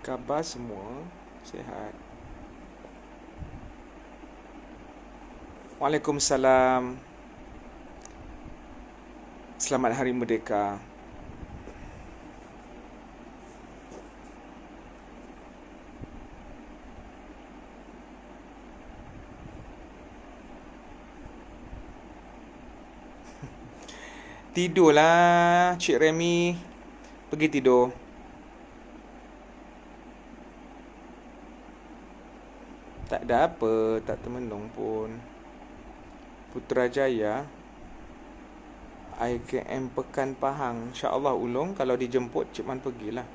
Khabar semua sihat. Waalaikumsalam. Selamat Hari Merdeka. Tidurlah Cik Remy. Pergi tidur. Tak ada apa, tak termenung pun. Putrajaya IKM Pekan Pahang. InsyaAllah ulung. Kalau dijemput Cik Man pergilah.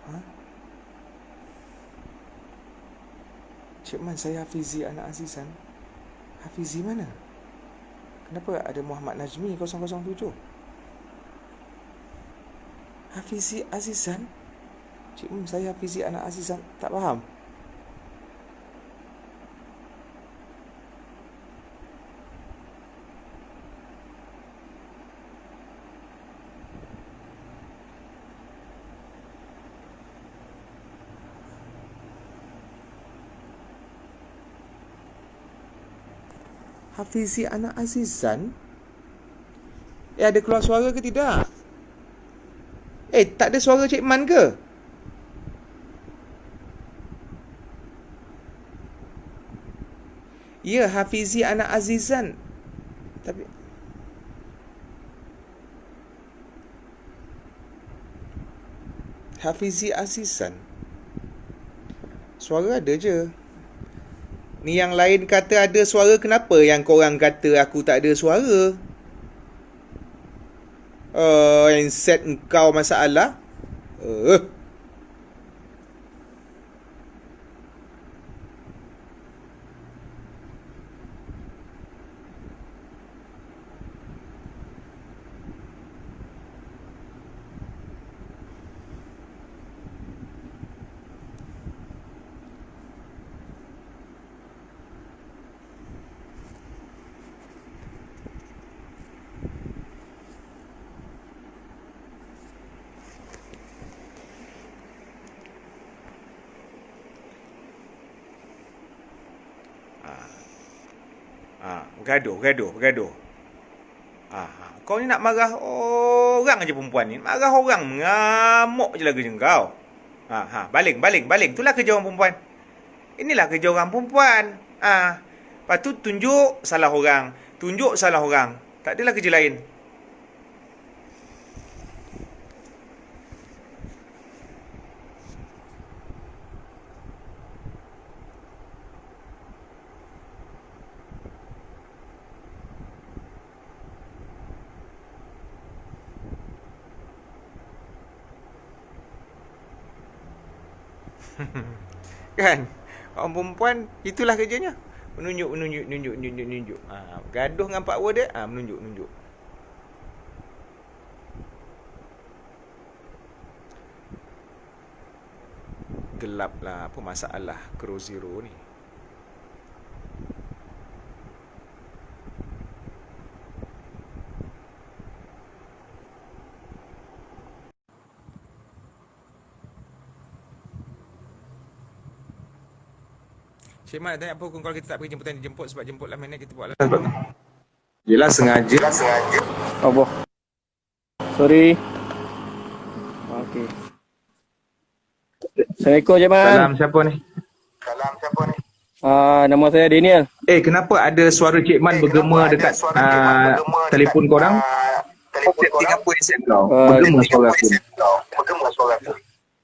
Ha? Cik Man, saya Hafizi anak Azizan. Hafizi mana? Kenapa ada Muhammad Najmi 007? Hafizi Azizan? Cik Man, saya Hafizi anak Azizan. Tak faham? Hafizi anak Azizan? Ada keluar suara ke tidak? Tak ada suara Cik Man ke? Ya, Hafizi anak Azizan. Tapi Hafizi Azizan, suara ada je. Ni yang lain kata ada suara, kenapa yang korang kata aku tak ada suara? Handset engkau masalah? Bergaduh. Kau ni nak marah orang aja perempuan ni. Marah orang, mengamuk je lah kerja kau. Baling. Itulah kerja orang perempuan. Inilah kerja orang perempuan. Lepas tu tunjuk salah orang. Tak adalah kerja lain. Kan? Orang perempuan itulah kerjanya. Menunjuk. Gaduh dengan Pak War dia, menunjuk. Gelap lah, apa masalah Crow Zero ni? Cik Man nak tanya apa pun kalau kita tak pergi jemputan, dijemput sebab jemput lah minit kita buat lah. Yelah sengaja. Oh boh. Sorry. Okey. Assalamualaikum Cik Man. Salam, siapa ni? Nama saya Daniel. Kenapa ada suara Cik Man bergema dekat telefon korang? Setting apa handset kau? Bergema suara aku.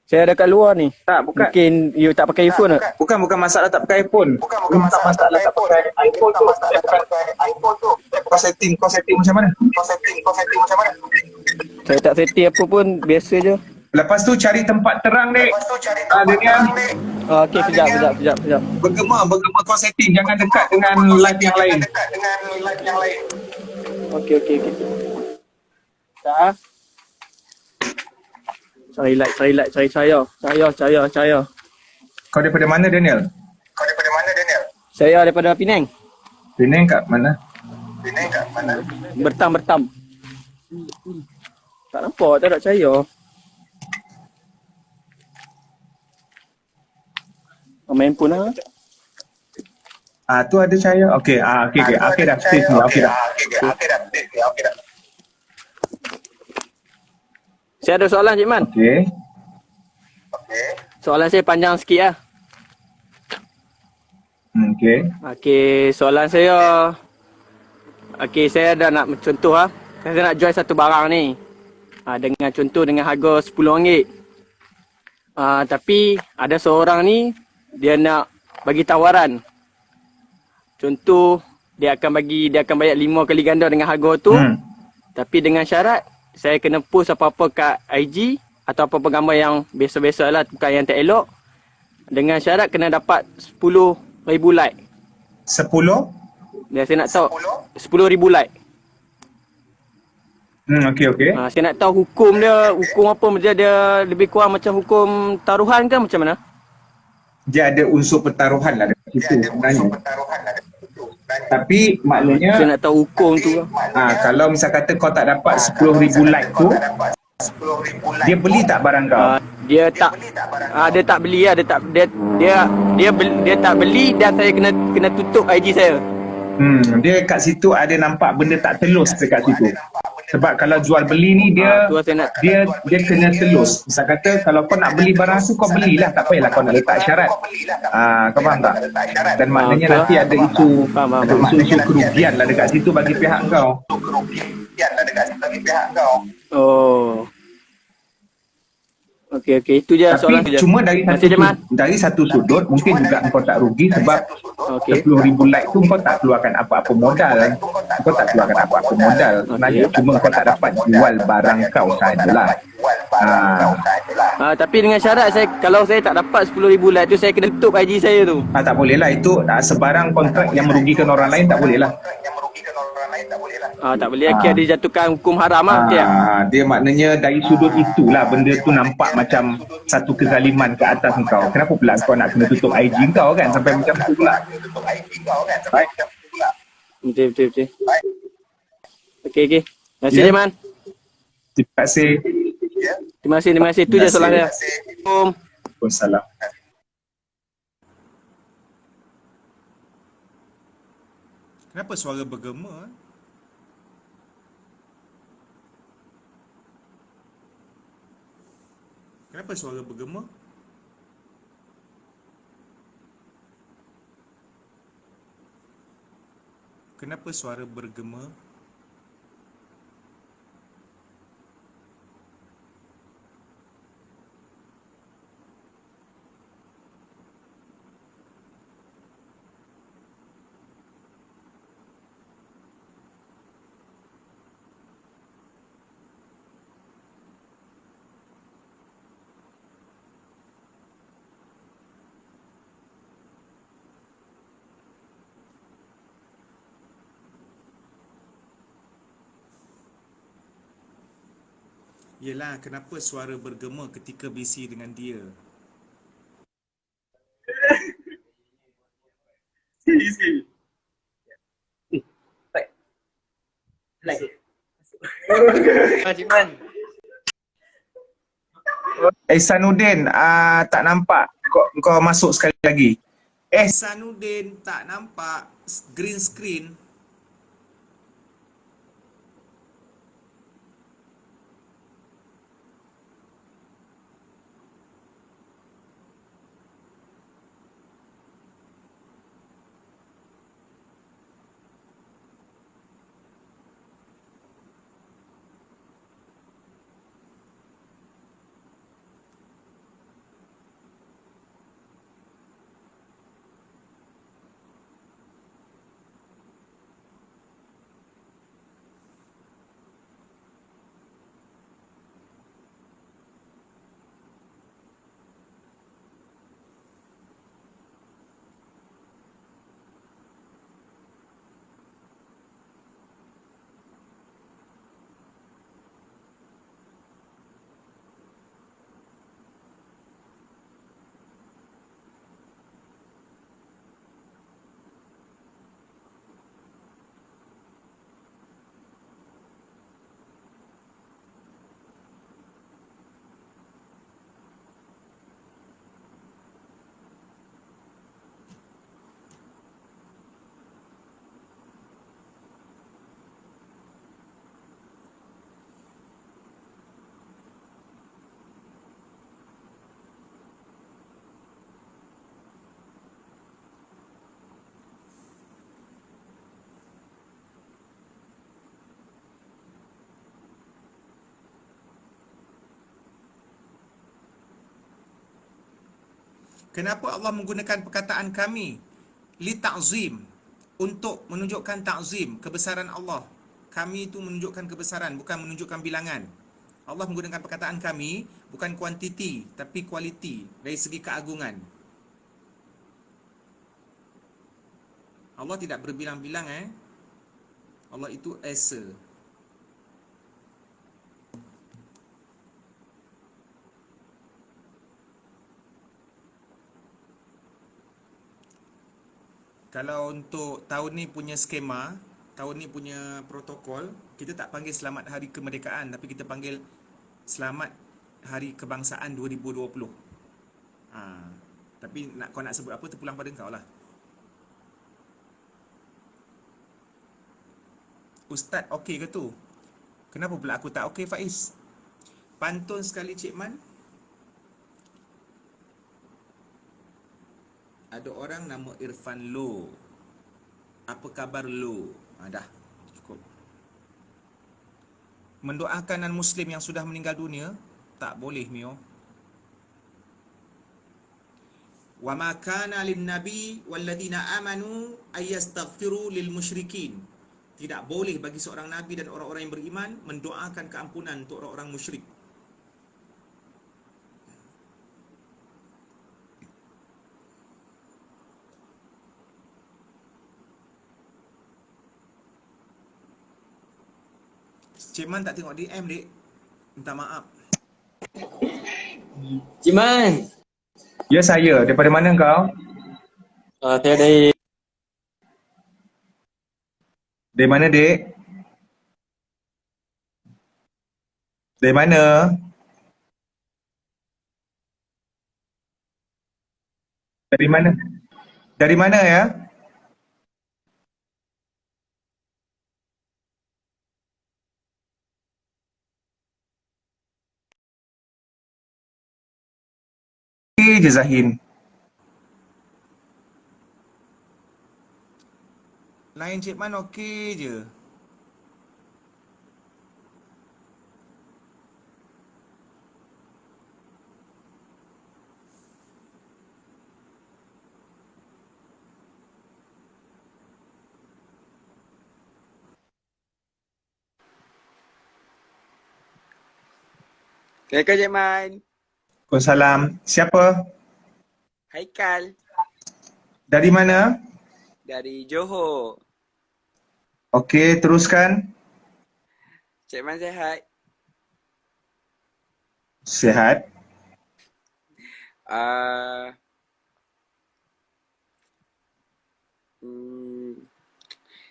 Saya ada kat luar ni. Tak, bukan. Mungkin you tak pakai earphone tak? Bukan masalah tak pakai iPhone. Bukan masalah tak pakai iPhone tu. Kau setting macam mana? Saya tak setting apa pun, biasa je. Lepas tu cari tempat terang, dek. Daniel. Okey, kejap. Bergema kau setting. Jangan dekat dengan live yang lain. Okey. Tak. Cari light. Cahaya. Kau daripada mana, Daniel? Saya daripada Penang. Penang kat mana? Bertam. Tak nampak, tak nak percaya. Main pun lah. Tu ada cahaya. Okey, okey dah. Stage ni. Okey dah. Saya ada soalan, Cik Man. Okey. Soalan saya panjang sikit lah. Okey. Okey, soalan saya. Okey, saya dah nak contoh lah. Saya nak jual satu barang ni. Dengan contoh dengan harga RM10. Tapi ada seorang ni, dia nak bagi tawaran. Contoh, dia akan bayar 5 kali ganda dengan harga tu. Tapi dengan syarat, saya kena post apa-apa kat IG atau apa-apa gambar yang biasa-biasa lah, bukan yang tak elok. Dengan syarat kena dapat 10,000 like. 10? Dan saya nak tahu 10,000 like. Okey. Saya nak tahu hukum apa dia lebih kurang macam hukum taruhan ke macam mana? Dia ada unsur pertaruhan lah dekat situ sebenarnya. Tapi maknanya Saya nak tahu hukum tu. kalau misal kata kau tak dapat 10,000 like tu, dia beli tak barang kau? Dia tak beli lah, dia tak beli dan saya kena tutup IG saya. Dia kat situ ada nampak benda tak telus dekat situ. Sebab kalau jual beli ni dia kena telus. Misal kata kalau kau nak beli barang tu, kau belilah, tak payahlah kau nak letak syarat. Kau faham tak? Dan maknanya nanti ada isu kerugian lah dekat situ bagi pihak kau. Oh. Okey, itu je soalan Tapi je. cuma dari satu sudut mungkin juga kau tak rugi sebab 10,000 like tu kau tak keluarkan apa-apa modal. Sebenarnya cuma kau tak dapat jual barang kau sahajalah. Tapi dengan syarat kalau saya tak dapat 10,000 like tu, saya kena tutup IG saya tu. Tak boleh lah, itu sebarang kontrak yang merugikan orang lain tak boleh lah. Tak boleh, ada dijatuhkan hukum haram lah. Dia maknanya dari sudut itulah benda tu nampak macam satu kezaliman ke atas kau. Kenapa pula kau nak kena tutup IG kau kan sampai macam tu pula? Betul. Okey. Terima kasih, Man. Terima kasih. Terima kasih. Itu je soalan saya. Assalamualaikum. Waalaikumsalam. Kenapa suara bergema? Kenapa suara bergema? Kenapa suara bergema? Yelah, kenapa suara bergema ketika busy dengan dia? Ihsanuddin, tak nampak. Kau masuk sekali lagi. Ihsanuddin, tak nampak green screen. Kenapa Allah menggunakan perkataan kami? Li ta'zim, untuk menunjukkan ta'zim, kebesaran Allah. Kami itu menunjukkan kebesaran, bukan menunjukkan bilangan. Allah menggunakan perkataan kami, bukan kuantiti, tapi kualiti, dari segi keagungan. Allah tidak berbilang-bilang Allah itu Esa. Kalau untuk tahun ni punya skema, tahun ni punya protokol, kita tak panggil Selamat Hari Kemerdekaan, tapi kita panggil Selamat Hari Kebangsaan 2020. Tapi kau nak sebut apa, terpulang pada kau lah. Ustaz okey ke tu? Kenapa pula aku tak okey, Faiz? Pantun sekali Cik Man. Ada orang nama Irfan Lo. Apa khabar Lo? Dah, cukup. Mendoakan non-Muslim yang sudah meninggal dunia, tak boleh, Mio. Wa ma kana lin-nabi wal-ladina amanu ayastaghfiru lil-musyrikin. Tidak boleh bagi seorang nabi dan orang-orang yang beriman mendoakan keampunan untuk orang-orang musyrik. Cik Man tak tengok DM, dek. Minta maaf. Cik Man. Ya, saya. Daripada mana kau? Saya dari mana, dek? Dari mana? Dari mana? Dari mana ya? Okey je Zahin. Lain Cik Man okey je. Assalamualaikum Cik Man. Waalaikumsalam. Siapa? Haikal Dari mana? dari Johor. Okey, teruskan. Cik Man sihat? Sihat.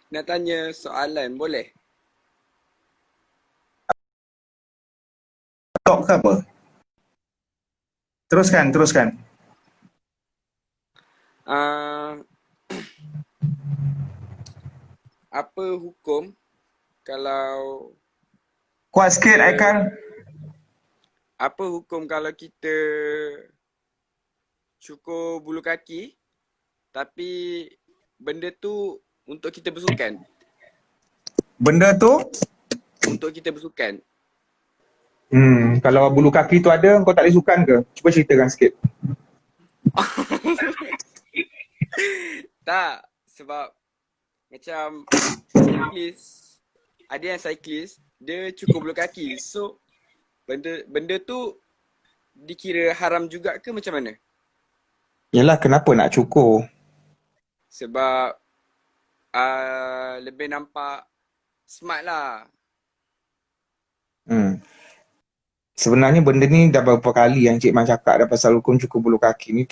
Nak tanya soalan boleh? Tok ke apa? Teruskan, teruskan. Apa hukum kalau Kuat sikit, Aikal. apa hukum kalau kita cukur bulu kaki tapi benda tu untuk kita bersukan? Benda tu? Untuk kita bersukan. Kalau bulu kaki tu ada, kau tak boleh sukan ke? Cuba ceritakan sikit. Tak, sebab macam cyclist, ada yang cyclist, dia cukur bulu kaki. So, benda tu dikira haram juga ke macam mana? Yalah, kenapa nak cukur? Sebab lebih nampak smart lah. Sebenarnya benda ni dah beberapa kali yang Cik Man cakap dah pasal hukum cukur bulu kaki ni.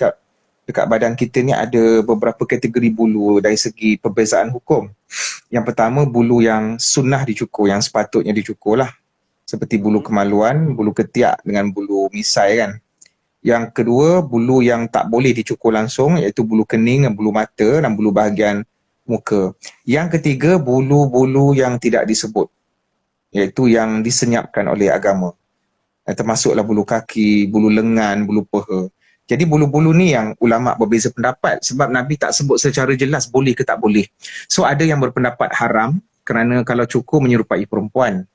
Dekat badan kita ni ada beberapa kategori bulu dari segi perbezaan hukum. Yang pertama, bulu yang sunnah dicukur, yang sepatutnya dicukur lah. Seperti bulu kemaluan, bulu ketiak dengan bulu misai kan. Yang kedua, bulu yang tak boleh dicukur langsung, iaitu bulu kening, bulu mata dan bulu bahagian muka. Yang ketiga, bulu-bulu yang tidak disebut, iaitu yang disenyapkan oleh agama. Termasuklah bulu kaki, bulu lengan, bulu peha. Jadi bulu-bulu ni yang ulama' berbeza pendapat sebab Nabi tak sebut secara jelas boleh ke tak boleh. So ada yang berpendapat haram kerana kalau cukur menyerupai perempuan.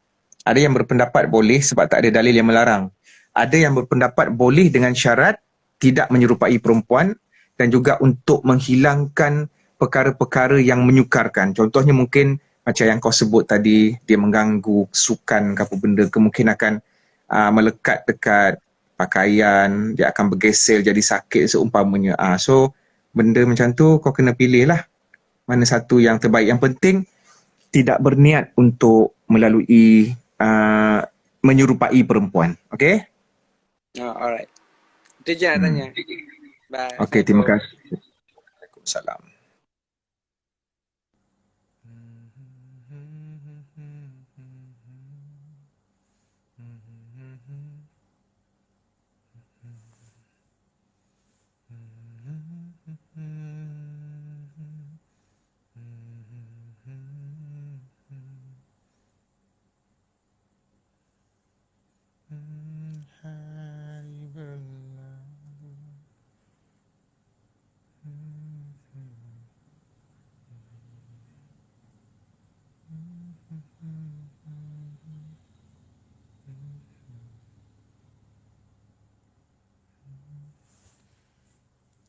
Ada yang berpendapat boleh sebab tak ada dalil yang melarang. Ada yang berpendapat boleh dengan syarat tidak menyerupai perempuan dan juga untuk menghilangkan perkara-perkara yang menyukarkan. Contohnya mungkin macam yang kau sebut tadi, dia mengganggu sukan ke apa benda, kemungkinan akan melekat dekat pakaian, dia akan bergesel jadi sakit seumpamanya. So benda macam tu kau kena pilih lah mana satu yang terbaik. Yang penting tidak berniat untuk melalui menyerupai perempuan. Okay? Oh, alright. Itu je nak tanya. Bye. Okay, terima kasih. Waalaikumsalam.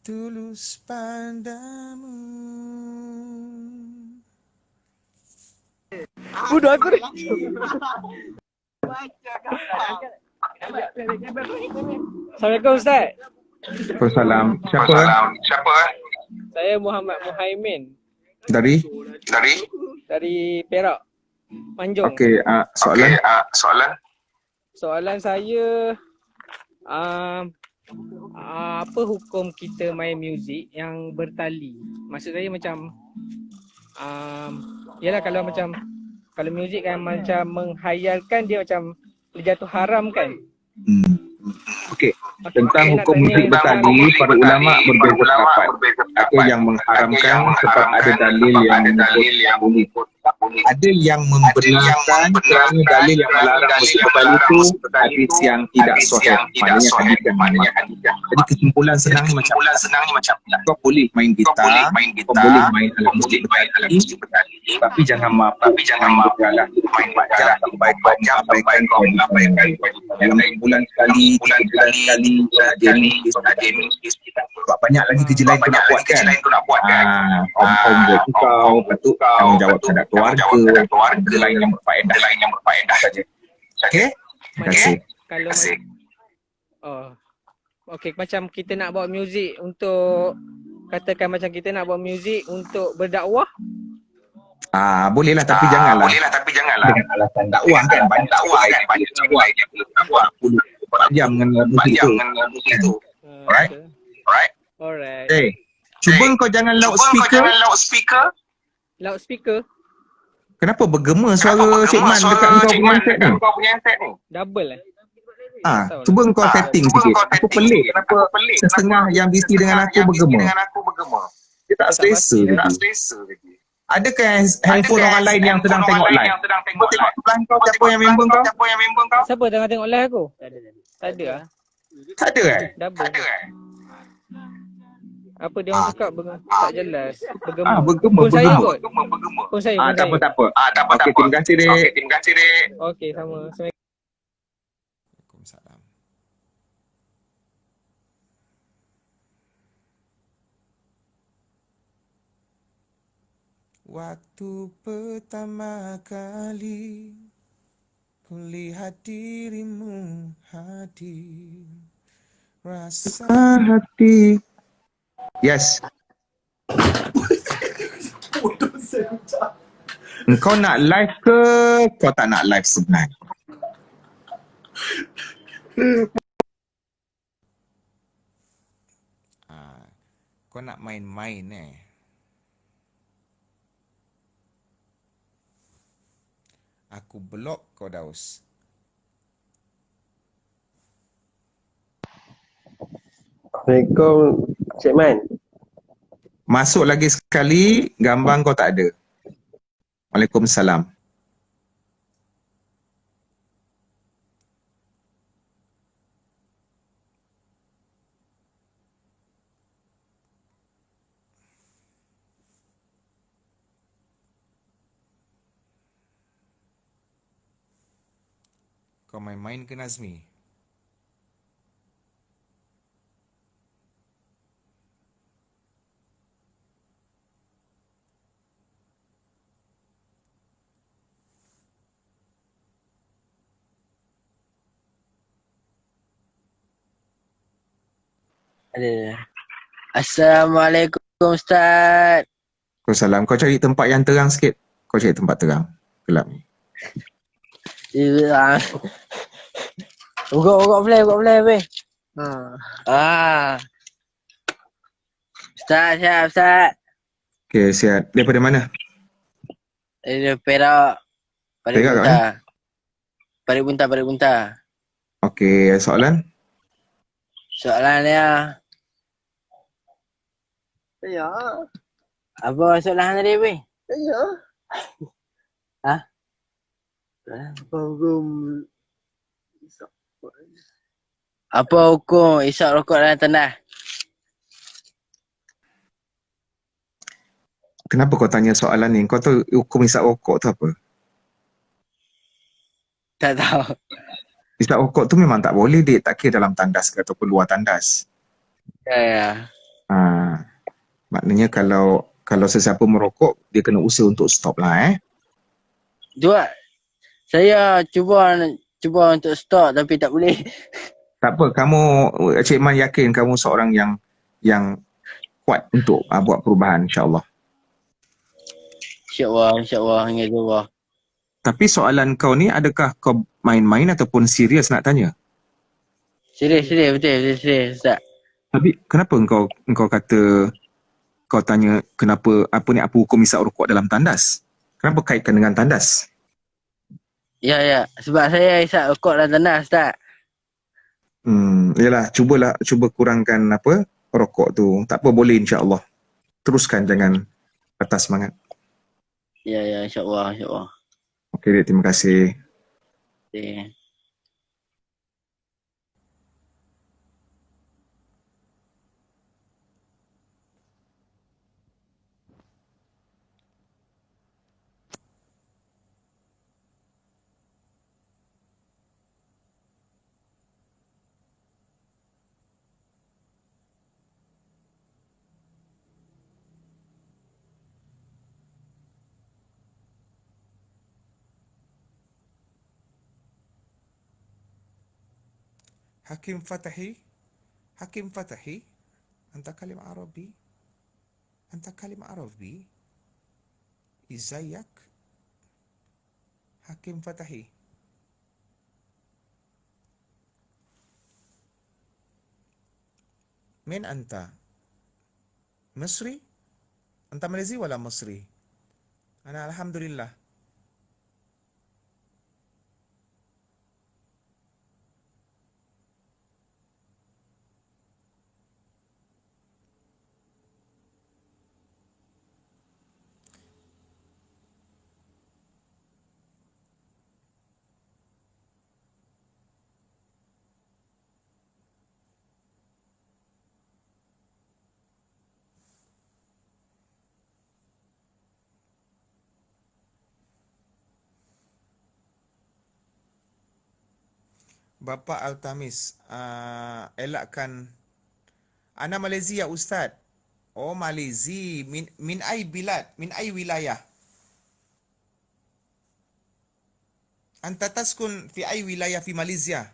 Tulus padamu. Udah aku dah. Assalamualaikum Ustaz. Waalaikumsalam. Siapa? Saya Muhammad Muhaimin Dari? dari Perak, Manjung. Okey, soalan? Soalan saya, apa hukum kita main muzik yang bertali? Maksud saya macam, yalah kalau muzik kan macam menghayalkan, dia macam jatuh haram kan? Okey. Tentang hukum muzik bertali, para ulama berbeza pendapat. Ada yang mengharamkan sebab ada dalil yang menyebut ada yang membenarkan kerana dalil yang melarang muzik bertali itu hadis yang tidak sahih, maknanya hadis. Jadi kesimpulan senang ni macam kau boleh main gitar, kau boleh main alat muzik bertali, tapi jangan bergalah sampai kau mengabaikan dalam bulan sekali dia ni sebab banyak lagi kerja lain tu nak buat kan. Homework kau, lepas tu tanggungjawab terhadap keluarga, kerja lain yang berfaedah saja. Okey? Terima kasih. Okey, macam kita nak buat muzik untuk, katakan macam kita nak buat muzik untuk berdakwah. Bolehlah tapi janganlah. Dengan alasan dakwah kan. Banyak dakwah kan. Dakwah 40 jam dengan muzik tu. Alright. Cuba kau jangan loudspeaker. Loudspeaker? Kenapa bergema suara Cik Man dekat kau punya handset ni? Double Cuba kau setting sikit. Aku pelik kenapa setengah yang busy dengan aku bergema. Dia tak selesa lagi. Adakah handphone orang lain yang sedang tengok live? Kau tengok sebelah kau siapa yang member kau? Siapa tengah tengok live aku? Tak ada lah. Tak ada Double. Apa dia orang cakap tak jelas. Bergema. Bergema. Phone saya kot. Phone saya. Tak apa. Okey, terima kasih dek. Okey, sama. Waalaikumsalam. Waktu pertama kali kulihat dirimu hadir, rasa Hati. Yes. Kau nak live ke kau tak nak live sebenarnya? Kau nak main-main Aku blok kau, Daus. Assalamualaikum Cik Man. Masuk lagi sekali, gambar kau tak ada. Waalaikumsalam. Kau main-main ke Nazmi? Ada. Assalamualaikum Ustaz. Waalaikumsalam. Kau cari tempat yang terang sikit. Kau cari tempat terang. Gelap ni. Ya. Buka play weh. Ah. Ustaz, siap Ustaz. Okay, sihat. Daripada mana? Ini Perak. Perak kat mana? Parit Bunta. Okay, soalan? Soalan dia. Ya. Apa soalan tadi weh? Ya. Ha? Hukum Apa hukum isap rokok dalam tandas? Kenapa kau tanya soalan ni? Kau tahu hukum isap rokok tu apa? Tak tahu. Isap rokok tu memang tak boleh, dik. Tak kira dalam tandas ke ataupun luar tandas. Ya. Maknanya kalau sesiapa merokok, dia kena usaha untuk stop lah Dua. Saya cuba untuk stop tapi tak boleh. Tak apa, Cik Man yakin kamu seorang yang kuat untuk buat perubahan, insyaAllah. InsyaAllah. InsyaAllah. Tapi soalan kau ni, adakah kau main-main ataupun serius nak tanya? Serius, betul, Ustaz. Tapi kenapa engkau kata, kau tanya kenapa, apa hukum isap rokok dalam tandas? Kenapa kaitkan dengan tandas? Ya. Sebab saya isap rokok dalam tandas, Ustaz. Yalah, cuba kurangkan rokok tu. Tak apa, boleh insya-Allah. Teruskan, jangan patah semangat. Ya, insya-Allah. Okey, Dek, terima kasih. Okay. Hakim Fatahi, anta kalim Arabi, Izayak, Hakim Fatahi. من أنت؟ مصري؟ أنت ماليزي ولا مصري؟ أنا الحمد لله. Bapa Altamis, elakkan. Ana Malaysia Ustaz. Oh, Malaysia. Min ai bilad? Min ai wilayah? Anta taskun fi ai wilayah fi Malaysia?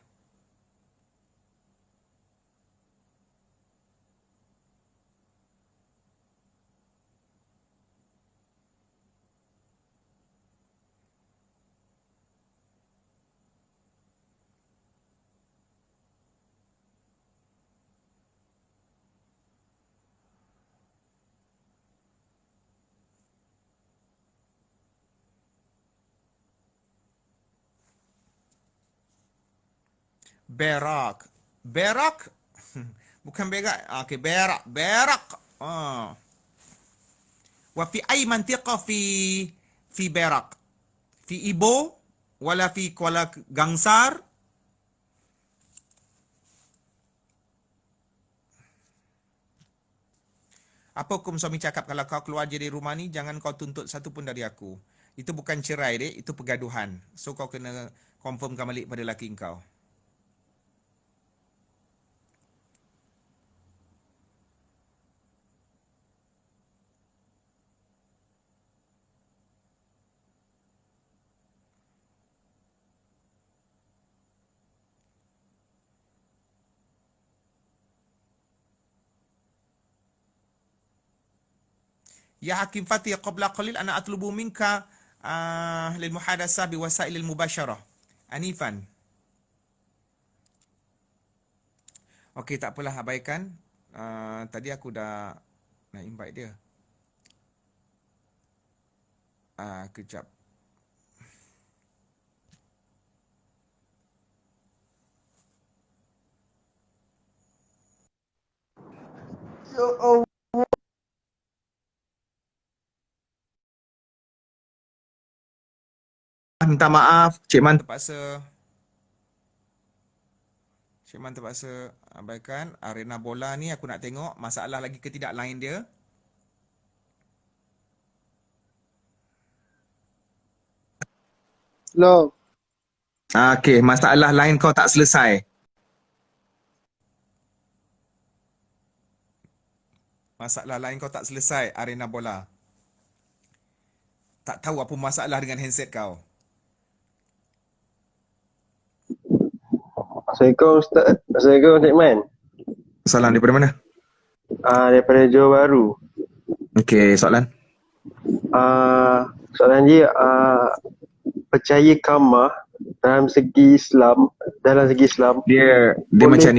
Berak. Bukan berak. Okey, berak. Wa fi ai mantiqa fi Berak? Fi Ibo wala fi Kuala Gangsar? Apa hukum suami cakap kalau kau keluar dari rumah ni jangan kau tuntut satu pun dari aku. Itu bukan cerai, dek, itu pergaduhan. So kau kena confirmkan balik pada laki kau. Ya Hakim Fatih, qabla qalil ana atlubu minka lil muhadasah bi wasailil mubasyarah. Anifan. Okey, tak apalah, abaikan. Tadi aku dah nak invite dia. Kejap. Minta maaf, Cik Man terpaksa. Cik Man terpaksa abaikan. Arena bola ni aku nak tengok masalah lagi ke tidak line dia. Lo, Okey, masalah line kau tak selesai. Masalah line kau tak selesai, arena bola. Tak tahu apa masalah dengan handset kau. Assalamualaikum Ustaz. Assalamualaikum Cik Man. Salam daripada mana? Daripada Johor Bahru. Okey, soalan. Soalan dia, percaya karma dalam segi Islam, Dia boleh macam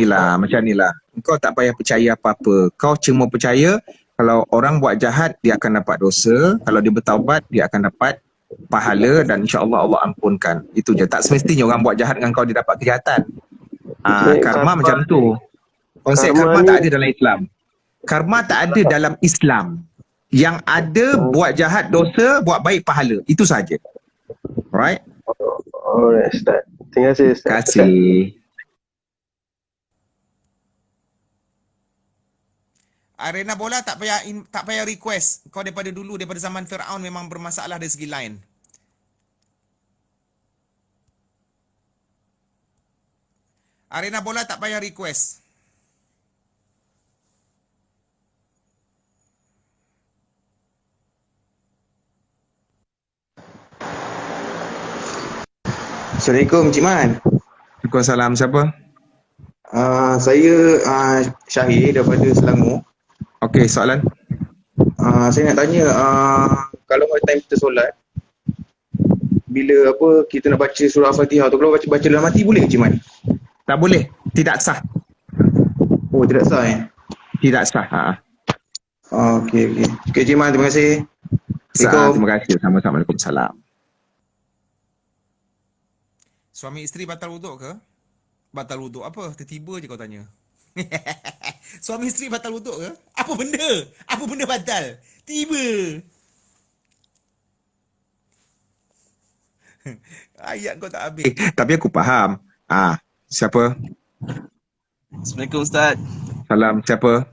ni lah. Kau tak payah percaya apa-apa. Kau cuma percaya kalau orang buat jahat, dia akan dapat dosa. Kalau dia bertaubat, dia akan dapat pahala dan insya-Allah Allah ampunkan. Itu je. Tak semestinya orang buat jahat dengan kau dia dapat kejahatan. Karma macam tu. Konsep karma tak ada dalam Islam. Karma tak ada dalam Islam. Yang ada buat jahat dosa, buat baik pahala. Itu saja. Alright? Alright Ustaz. Terima kasih Ustaz. Terima kasih. Arena bola tak payah request. Kau daripada dulu, daripada zaman Firaun memang bermasalah dari segi line. Arena bola tak payah request. Assalamualaikum Cik Man. Waalaikumsalam. Siapa? Saya Syahir daripada Selangor. Okey, soalan. Saya nak tanya, kalau time kita solat, bila kita nak baca surah Al-Fatihah tu, kalau baca dalam hati boleh ke Cik Man? Tak boleh. Tidak sah. Oh, tidak sah Tidak sah. Okey. Okey Cik Man, terima kasih. Sah. Terima kasih. Sama-sama. Waalaikumsalam. Suami isteri batal wuduk ke? Batal wuduk apa? Tiba-tiba je kau tanya. Suami isteri batal wuduk ke? Apa benda? Apa benda batal? Tiba. Ayat kau tak habis. Tapi aku faham. Siapa? Assalamualaikum Ustaz. Salam. Siapa?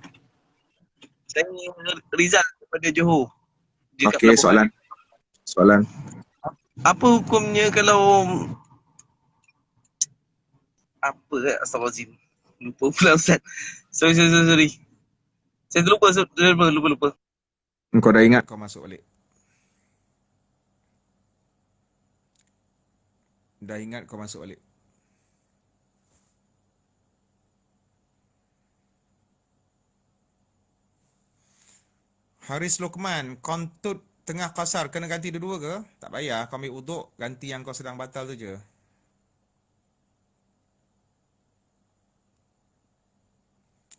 Saya Rizal daripada Johor. Okey, soalan. Apa hukumnya kalau Astaghfirullahaladzim. Lupa pula Ustaz. Sorry. Saya terlupa. Lupa. Kau dah ingat? Kau masuk balik. Haris Lokman, kontut tengah kasar kena ganti dua-dua ke? Tak payah, kau ambil uduk, ganti yang kau sedang batal tu je.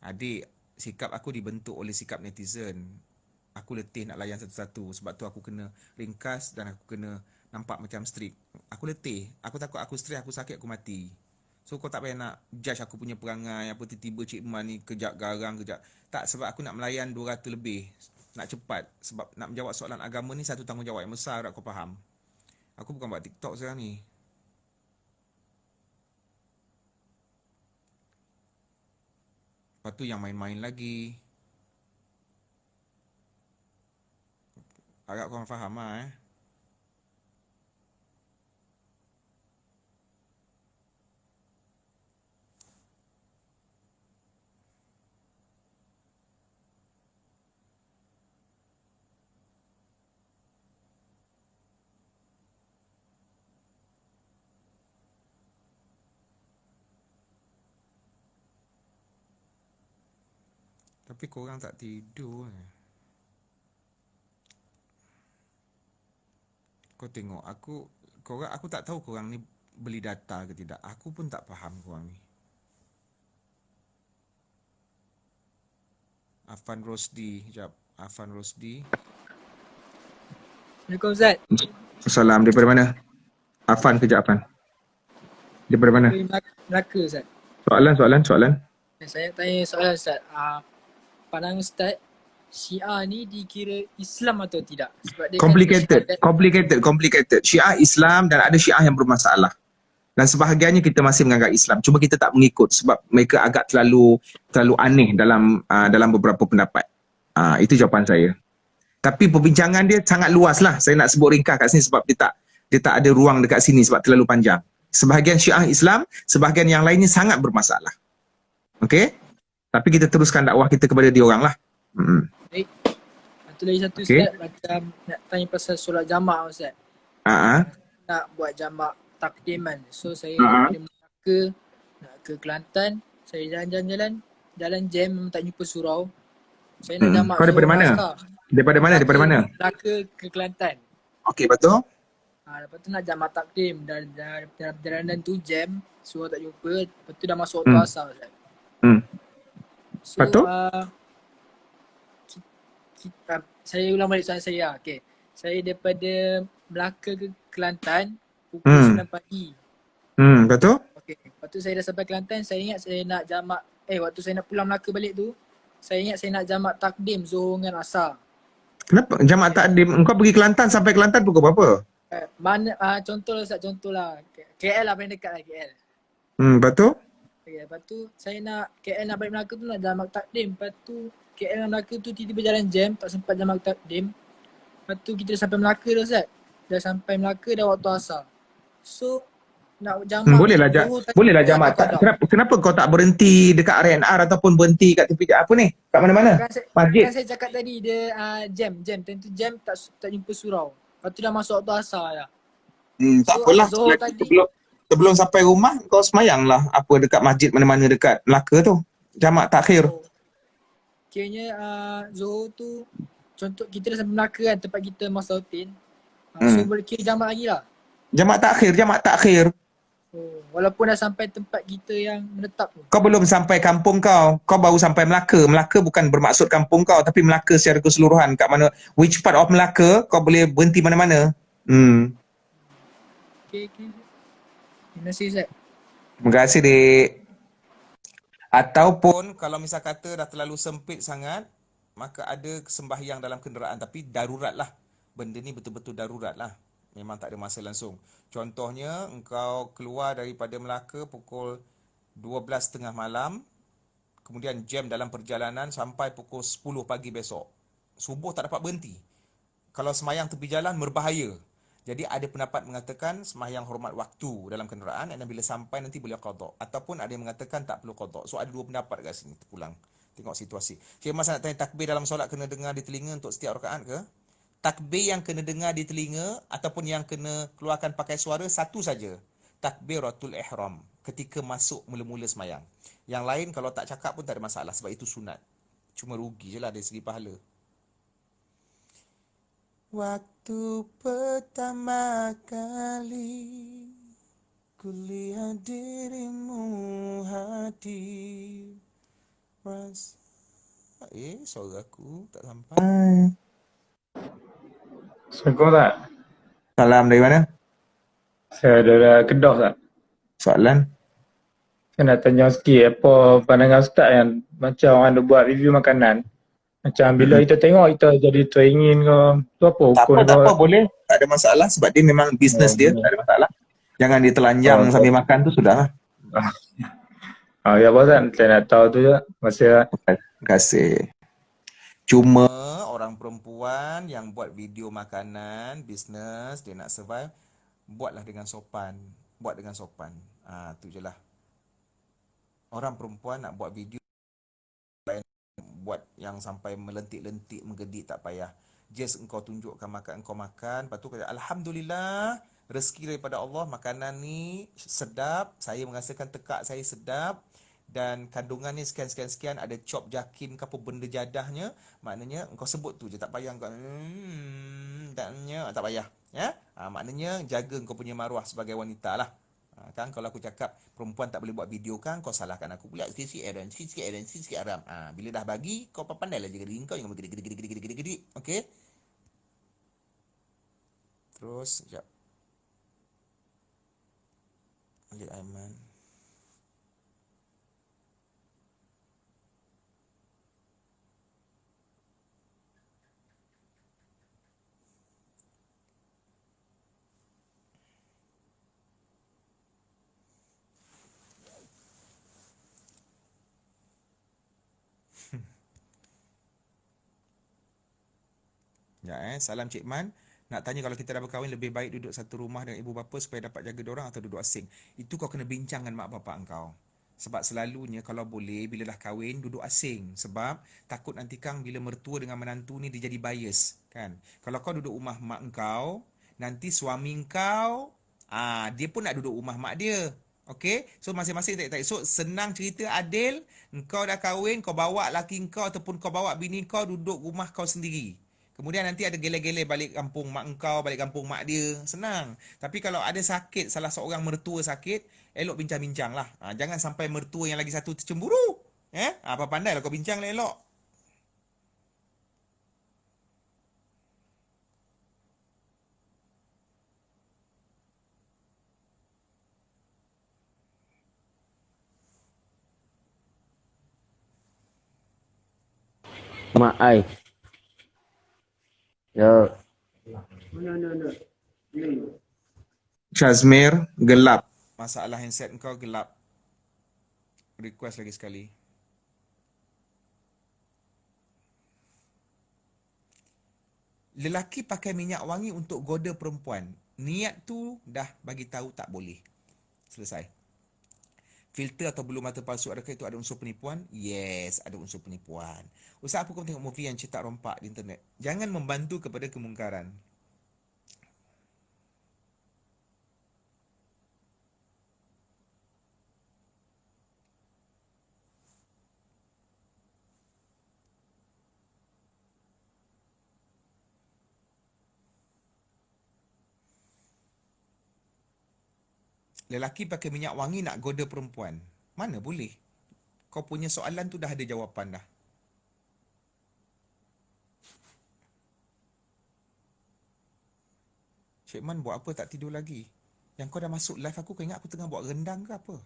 Adik, sikap aku dibentuk oleh sikap netizen. Aku letih nak layan satu-satu. Sebab tu aku kena ringkas dan aku kena nampak macam strict. Aku letih. Aku takut aku stres, aku sakit, aku mati. So kau tak payah nak judge aku punya perangai. Apa tiba-tiba Cik Man ni kejap garang, kejap. Tak, sebab aku nak melayan 200 lebih. Nak cepat. Sebab nak menjawab soalan agama ni satu tanggungjawab yang besar, kau faham. Aku bukan buat TikTok sekarang ni. Lepas tu yang main-main lagi. Agak korang faham lah Tapi korang tak tidur Kau tengok, aku tak tahu korang ni beli data ke tidak. Aku pun tak faham korang ni. Afan Rosdi, sekejap. Afan Rosdi. Assalamualaikum Ustaz. Salam, daripada mana? Afan, kejap Afan. Daripada mana? Dari Melaka Ustaz. Soalan. Saya tanya soalan Ustaz. Pandangan Ustaz, Syiah ni dikira Islam atau tidak? Sebab dia Complicated. Syiah Islam dan ada Syiah yang bermasalah. Dan sebahagiannya kita masih menganggap Islam. Cuma kita tak mengikut sebab mereka agak terlalu aneh dalam beberapa pendapat. Itu jawapan saya. Tapi perbincangan dia sangat luas lah. Saya nak sebut ringkas kat sini sebab dia tak ada ruang dekat sini sebab terlalu panjang. Sebahagian Syiah Islam, sebahagian yang lainnya sangat bermasalah. Okey? Tapi kita teruskan dakwah kita kepada dia orang lah. baik. Satu lagi Ustaz, macam nak tanya pasal solat jamak Ustaz. Nak buat jamak takdiman. So saya dari Melaka nak ke Kelantan, saya jalan jam memang tak jumpa surau. Saya nak jamak. Kau daripada mana? Daripada mana? Melaka ke Kelantan. Okey, betul. Lepas tu nak jamak takdim dalam perjalanan tu jam, surau tak jumpa. Lepas tu dah masuk waktu asar Ustaz. So, Lepas tu? Saya ulang balik soalan saya. Okay. Saya daripada Melaka ke Kelantan pukul 9 pagi. Betul? Okay. Lepas tu saya dah sampai Kelantan, saya ingat saya nak jamak, waktu saya nak pulang Melaka balik tu, saya ingat saya nak jamak takdim Zuhur dengan Asar. Kenapa? Jamak takdim. Engkau pergi Kelantan sampai Kelantan pukul berapa? Contohlah KL lah, paling dekat lah KL. Betul? Okay, lepas tu saya nak KL nak balik Melaka tu nak jamak takdim. Lepas tu KL dan Melaka tu tiba-tiba jalan jam, tak sempat jamak takdim. Lepas tu kita dah sampai Melaka dah Ustaz. Dah sampai Melaka dah waktu asar. So nak jamak Bolehlah jamak. Kenapa kau tak berhenti dekat RNR ataupun berhenti kat tepi apa ni? Kat mana-mana? Masjid. Kan saya cakap tadi dia jam. Tentu jam tak jumpa surau. Lepas tu dah masuk waktu asar dah. Tak apalah. Sebelum sampai rumah kau semayanglah apa dekat masjid mana-mana dekat Melaka tu. Jamak takhir. Kiranya Zuhur tu, contoh kita dah sampai Melaka kan, tempat kita masa hotel. So boleh kira jamak lagi lah. Jamak takhir. Walaupun dah sampai tempat kita yang menetap tu. Kau belum sampai kampung kau. Kau baru sampai Melaka. Melaka bukan bermaksud kampung kau, tapi Melaka secara keseluruhan. Kat mana, which part of Melaka kau boleh berhenti mana-mana. Okay. Terima kasih Ustaz. Terima kasih Dik. Ataupun kalau misal kata dah terlalu sempit sangat, maka ada sembahyang dalam kenderaan. Tapi darurat lah. Benda ni betul-betul darurat lah. Memang tak ada masa langsung. Contohnya, engkau keluar daripada Melaka pukul 12.30 malam. Kemudian jam dalam perjalanan sampai pukul 10 pagi besok. Subuh tak dapat berhenti. Kalau semayang tepi jalan, berbahaya. Jadi ada pendapat mengatakan semayang hormat waktu dalam kenderaan dan bila sampai nanti boleh qada. Ataupun ada yang mengatakan tak perlu qada. So ada dua pendapat kat sini. Terpulang. Tengok situasi. Cik Mas nak tanya, takbir dalam solat kena dengar di telinga untuk setiap rakaat ke? Takbir yang kena dengar di telinga ataupun yang kena keluarkan pakai suara satu saja. Takbiratul ihram ketika masuk mula-mula semayang. Yang lain kalau tak cakap pun tak ada masalah sebab itu sunat. Cuma rugi je lah dari segi pahala. Waktu pertama kali kulihat dirimu hadir. Suaraku tak sampai. Assalamualaikum tak? Salam, dari mana? Saya dari Kedah tak? Soalan? Saya nak tanya sikit apa pandangan Ustaz yang macam orang nak buat review makanan. Macam bila kita tengok kita jadi teringin ke, tu apa hukum? Tak apa, boleh. Tak ada masalah sebab dia memang bisnes dia, tak ada masalah. Jangan dia telanjang sambil makan tu sudah lah. Ya apa Ustaz, saya nak tahu tu je. Terima kasih. Cuma orang perempuan yang buat video makanan, bisnes, dia nak survive, buatlah dengan sopan. Buat dengan sopan. Tu je lah. Orang perempuan nak buat video, buat yang sampai melentik-lentik, menggedik tak payah. Just engkau tunjukkan makan engkau makan. Lepas tu kata, Alhamdulillah, rezeki daripada Allah, makanan ni sedap. Saya merasakan tekak saya sedap. Dan kandungannya sekian-sekian, ada chop jakin ke apa benda jadahnya. Maknanya engkau sebut tu je, tak payah engkau tak payah. Ya, maknanya jaga kau punya maruah sebagai wanita lah. Kan kalau aku cakap perempuan tak boleh buat video kan, kau salahkan aku pula sikit-sikit Aaron, sikit-sikit Aaron, sikit-sikit Aram. Bila dah bagi, kau pandailah jaga diri kau, jangan bergedik-gedik. Okey? Terus, sekejap. Khalid Aiman. Ya, salam Cik Man. Nak tanya kalau kita dah berkahwin lebih baik duduk satu rumah dengan ibu bapa supaya dapat jaga dorang atau duduk asing. Itu kau kena bincang dengan mak bapak engkau. Sebab selalunya kalau boleh bila dah kahwin duduk asing. Sebab takut nanti kang bila mertua dengan menantu ni dia jadi bias, kan. Kalau kau duduk rumah mak engkau, nanti suami engkau dia pun nak duduk rumah mak dia. Okey? So masing-masing tak. So senang cerita adil, engkau dah kahwin, kau bawa laki engkau ataupun kau bawa bini kau duduk rumah kau sendiri. Kemudian nanti ada gele-gele balik kampung mak engkau, balik kampung mak dia. Senang. Tapi kalau ada sakit, salah seorang mertua sakit, elok bincang-bincang lah. Jangan sampai mertua yang lagi satu tercemburu. Apa pandai lah kau bincang lah elok. Mak ai. Yo. Syazmir, gelap. Masalah handset engkau gelap. Request lagi sekali. Lelaki pakai minyak wangi untuk goda perempuan. Niat tu dah bagi tahu tak boleh. Selesai. Filter atau bulu mata palsu, adakah itu ada unsur penipuan? Yes, ada unsur penipuan. Ustaz, apa kau tengok movie yang cetak rompak di internet? Jangan membantu kepada kemungkaran. Lelaki pakai minyak wangi nak goda perempuan. Mana boleh? Kau punya soalan tu dah ada jawapan dah. Cik Man buat apa tak tidur lagi? Yang kau dah masuk live aku, kau ingat aku tengah buat rendang ke apa?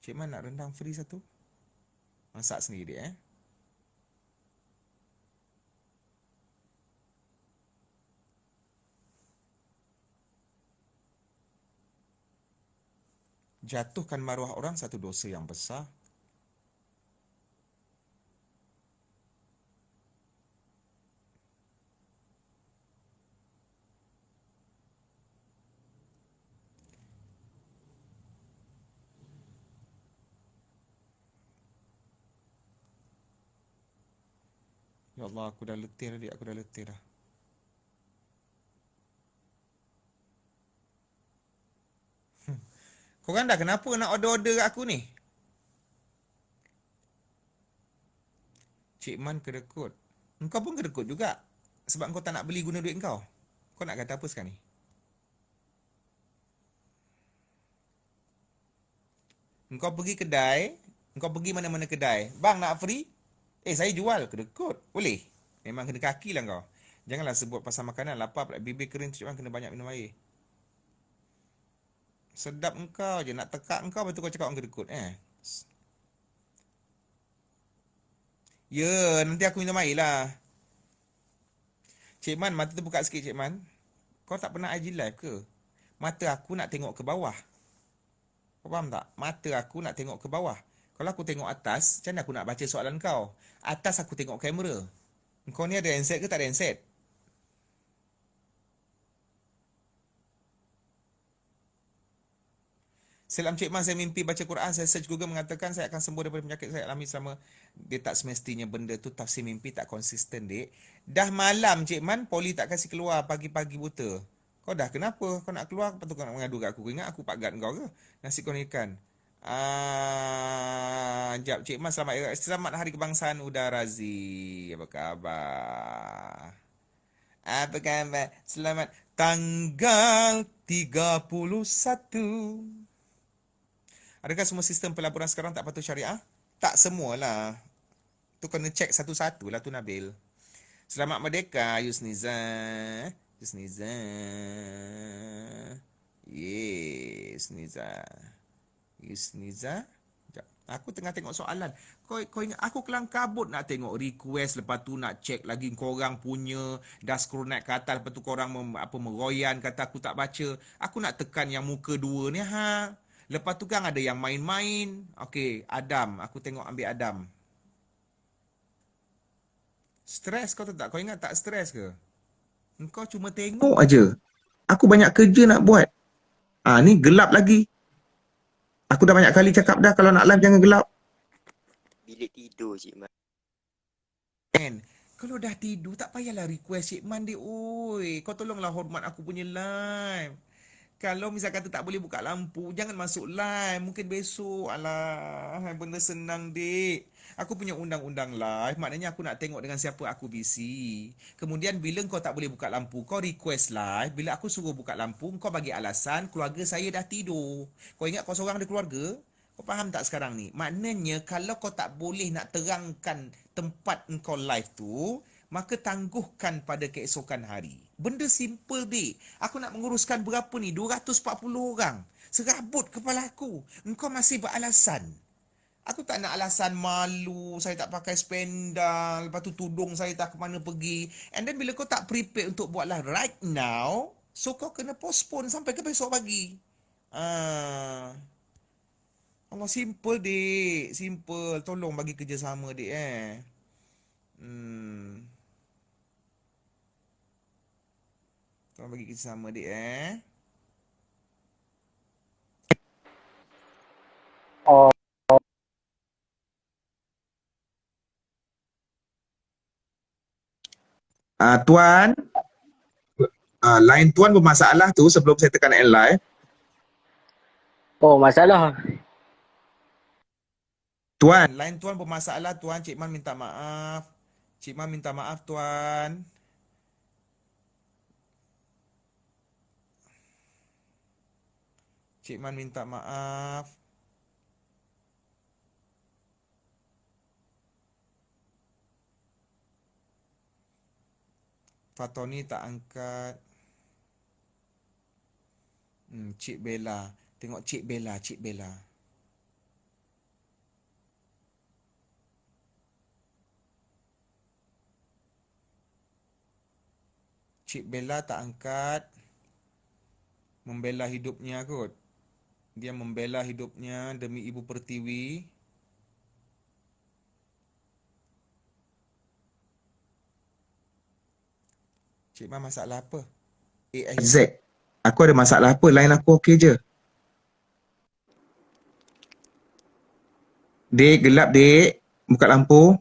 Cik Man nak rendang free satu? Masak sendiri dia Jatuhkan maruah orang satu dosa yang besar. Ya Allah, aku dah letih dah, aku dah letih dah. Korang dah kenapa nak order-order kat aku ni? Cik Man kedekut. Engkau pun kedekut juga. Sebab engkau tak nak beli guna duit engkau. Kau nak kata apa sekarang ni? Engkau pergi kedai. Engkau pergi mana-mana kedai. Bang, nak free? Saya jual. Kedekut. Boleh? Memang kena kaki lah kau. Janganlah sebut pasal makanan. Lapar pula. Bibir kering tu cik Man kena banyak minum air. Sedap engkau je. Nak tekak engkau, betul kau cakap orang kedekut. Ya, nanti aku minum air lah. Cik Man, mata tu buka sikit Cik Man. Kau tak pernah IG live ke? Mata aku nak tengok ke bawah. Kau faham tak? Mata aku nak tengok ke bawah. Kalau aku tengok atas, macam mana aku nak baca soalan kau? Atas aku tengok kamera. Kau ni ada handset ke tak ada handset? Salam Cik Man, saya mimpi baca Quran. Saya search Google mengatakan saya akan sembuh daripada penyakit saya alami selama. Dia tak semestinya benda tu tafsir mimpi tak konsisten, dek. Dah malam Cik Man, Poli tak kasih keluar pagi-pagi buta. Kau dah kenapa? Kau nak keluar, lepas tu kau nak mengadu kat aku. Kau ingat aku pagat kau ke? Nasi goreng ikan. Jap Cik Man, selamat Hari Kebangsaan Udarazi. Apa khabar? Apa khabar? Selamat. Tanggal 31. Adakah semua sistem pelaburan sekarang tak patuh syariah? Tak semualah. Tu kena cek satu-satu lah tu Nabil. Selamat Merdeka Yusniza. Yusniza. Yusniza. Yusniza. Sekejap. Aku tengah tengok soalan. Kau ingat aku kelang kabut nak tengok request, lepas tu nak check lagi korang punya, dah scroll naik ke atas, lepas tu korang meroyan kata aku tak baca. Aku nak tekan yang muka 2 ni ha. Lepas tu kan ada yang main-main. Okey, Adam, aku tengok ambil Adam. Stres kau tak? Kau ingat tak stres ke? Engkau cuma tengok aja. Aku banyak kerja nak buat. Ni gelap lagi. Aku dah banyak kali cakap dah kalau nak live jangan gelap. Bilik tidur Cik Man. Kalau dah tidur tak payahlah request Cik Man dia. Oi, kau tolonglah hormat aku punya live. Kalau misal kata tak boleh buka lampu, jangan masuk live. Mungkin besok. Alah, benda senang dik. Aku punya undang-undang live, maknanya aku nak tengok dengan siapa aku busy. Kemudian bila kau tak boleh buka lampu, kau request live. Bila aku suruh buka lampu, kau bagi alasan keluarga saya dah tidur. Kau ingat kau seorang ada keluarga? Kau faham tak sekarang ni? Maknanya kalau kau tak boleh nak terangkan tempat kau live tu, maka tangguhkan pada keesokan hari. Benda simple dik. Aku nak menguruskan berapa ni? 240 orang. Serabut kepala aku. Engkau masih beralasan. Aku tak nak alasan malu, saya tak pakai spendal, lepas tu tudung saya tak ke mana pergi. And then bila kau tak prepare untuk buatlah right now, so kau kena postpone sampai ke besok pagi. Allah, simple dik. Simple. Tolong bagi kerjasama dik Tolong bagi kerjasama dik Tuan, line tuan bermasalah tu sebelum saya tekan end live. Oh, masalah. Tuan, Line tuan bermasalah tuan. Cik Man minta maaf. Cik Man minta maaf tuan. Cik Man minta maaf. Fatoni tak angkat. Cik Bella. Tengok Cik Bella, Cik Bella. Cik Bella tak angkat. Membela hidupnya kot. Dia membela hidupnya demi Ibu Pertiwi. Cik Man masalah apa? Z. Aku ada masalah apa? Line aku okey je. Dek, gelap dek. Buka lampu.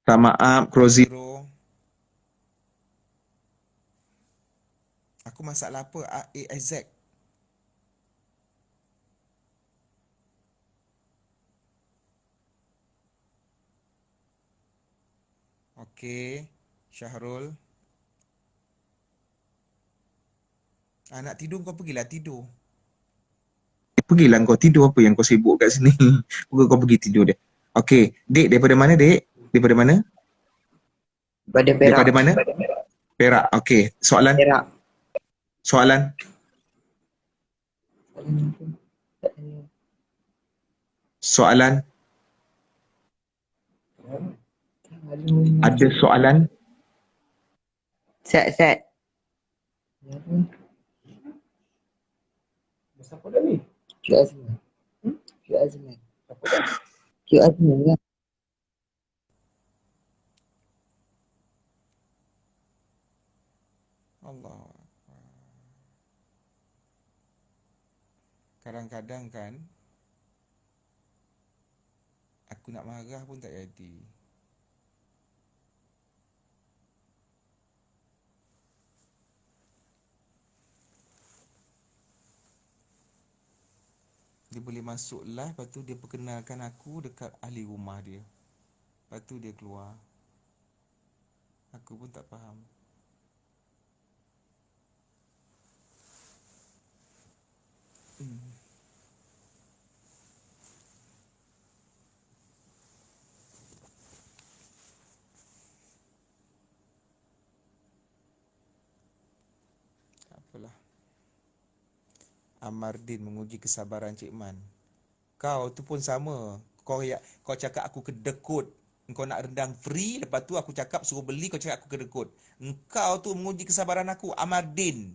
Tak maaf, Crozi. Bro. Aku masalah apa? AIZ. Okey. Syahrul. Nak tidur kau pergilah tidur. Pergilah kau tidur, apa yang kau sibuk kat sini. Kau pergi tidur dia. Okey, dek daripada mana dek? Daripada mana? Pada Perak. Daripada mana? Perak. Okey, soalan. Perak. Soalan. Soalan. Ada soalan? Set. QR Azman. Allah. Kadang-kadang kan aku nak marah pun tak jadi. Dia boleh masuk live, lepas tu dia perkenalkan aku dekat ahli rumah dia. Lepas tu dia keluar. Aku pun tak faham. Tak apalah. Amardin menguji kesabaran Cik Man. Kau tu pun sama. Kau cakap aku kedekut. Kau nak rendang free, lepas tu aku cakap suruh beli, kau cakap aku kedekut. Engkau tu menguji kesabaran aku, Amardin.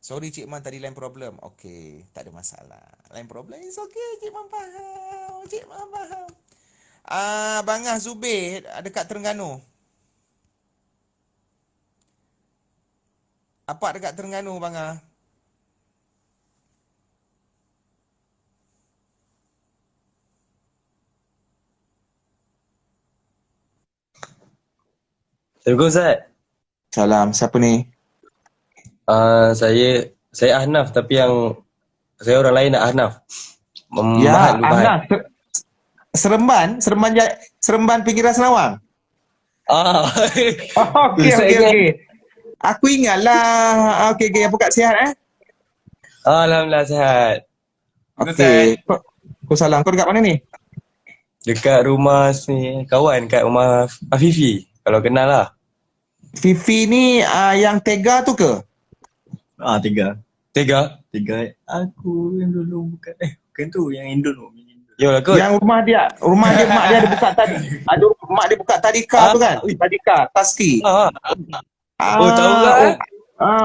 Sorry Cik Man, tadi lain problem. Okey, tak ada masalah. Lain problem, it's okay. Cik Man faham. Cik Man faham. Bangah Zubir dekat Terengganu. Apa dekat Terengganu, Bangah? Assalamualaikum Ustaz. Salam, siapa ni? Saya Ahnaf tapi yang saya orang lain nak Ahnaf. Ya, Ahnaf. Seremban pinggiran Senawang. Okey. Aku ingatlah. Okey, apa kat sihat Alhamdulillah sihat. Okey. Kau salam. Kau dekat mana ni? Dekat rumah ni kawan kat rumah Afifi. Kalau kenal lah. Fifi ni yang Tega tu ke? Tega. Aku yang dulu bukan tu yang Indon. Yolah kot. Yang rumah dia mak dia ada buka tadi. Mak dia buka tadika tu kan? Tadika, Taski. Tahu kan?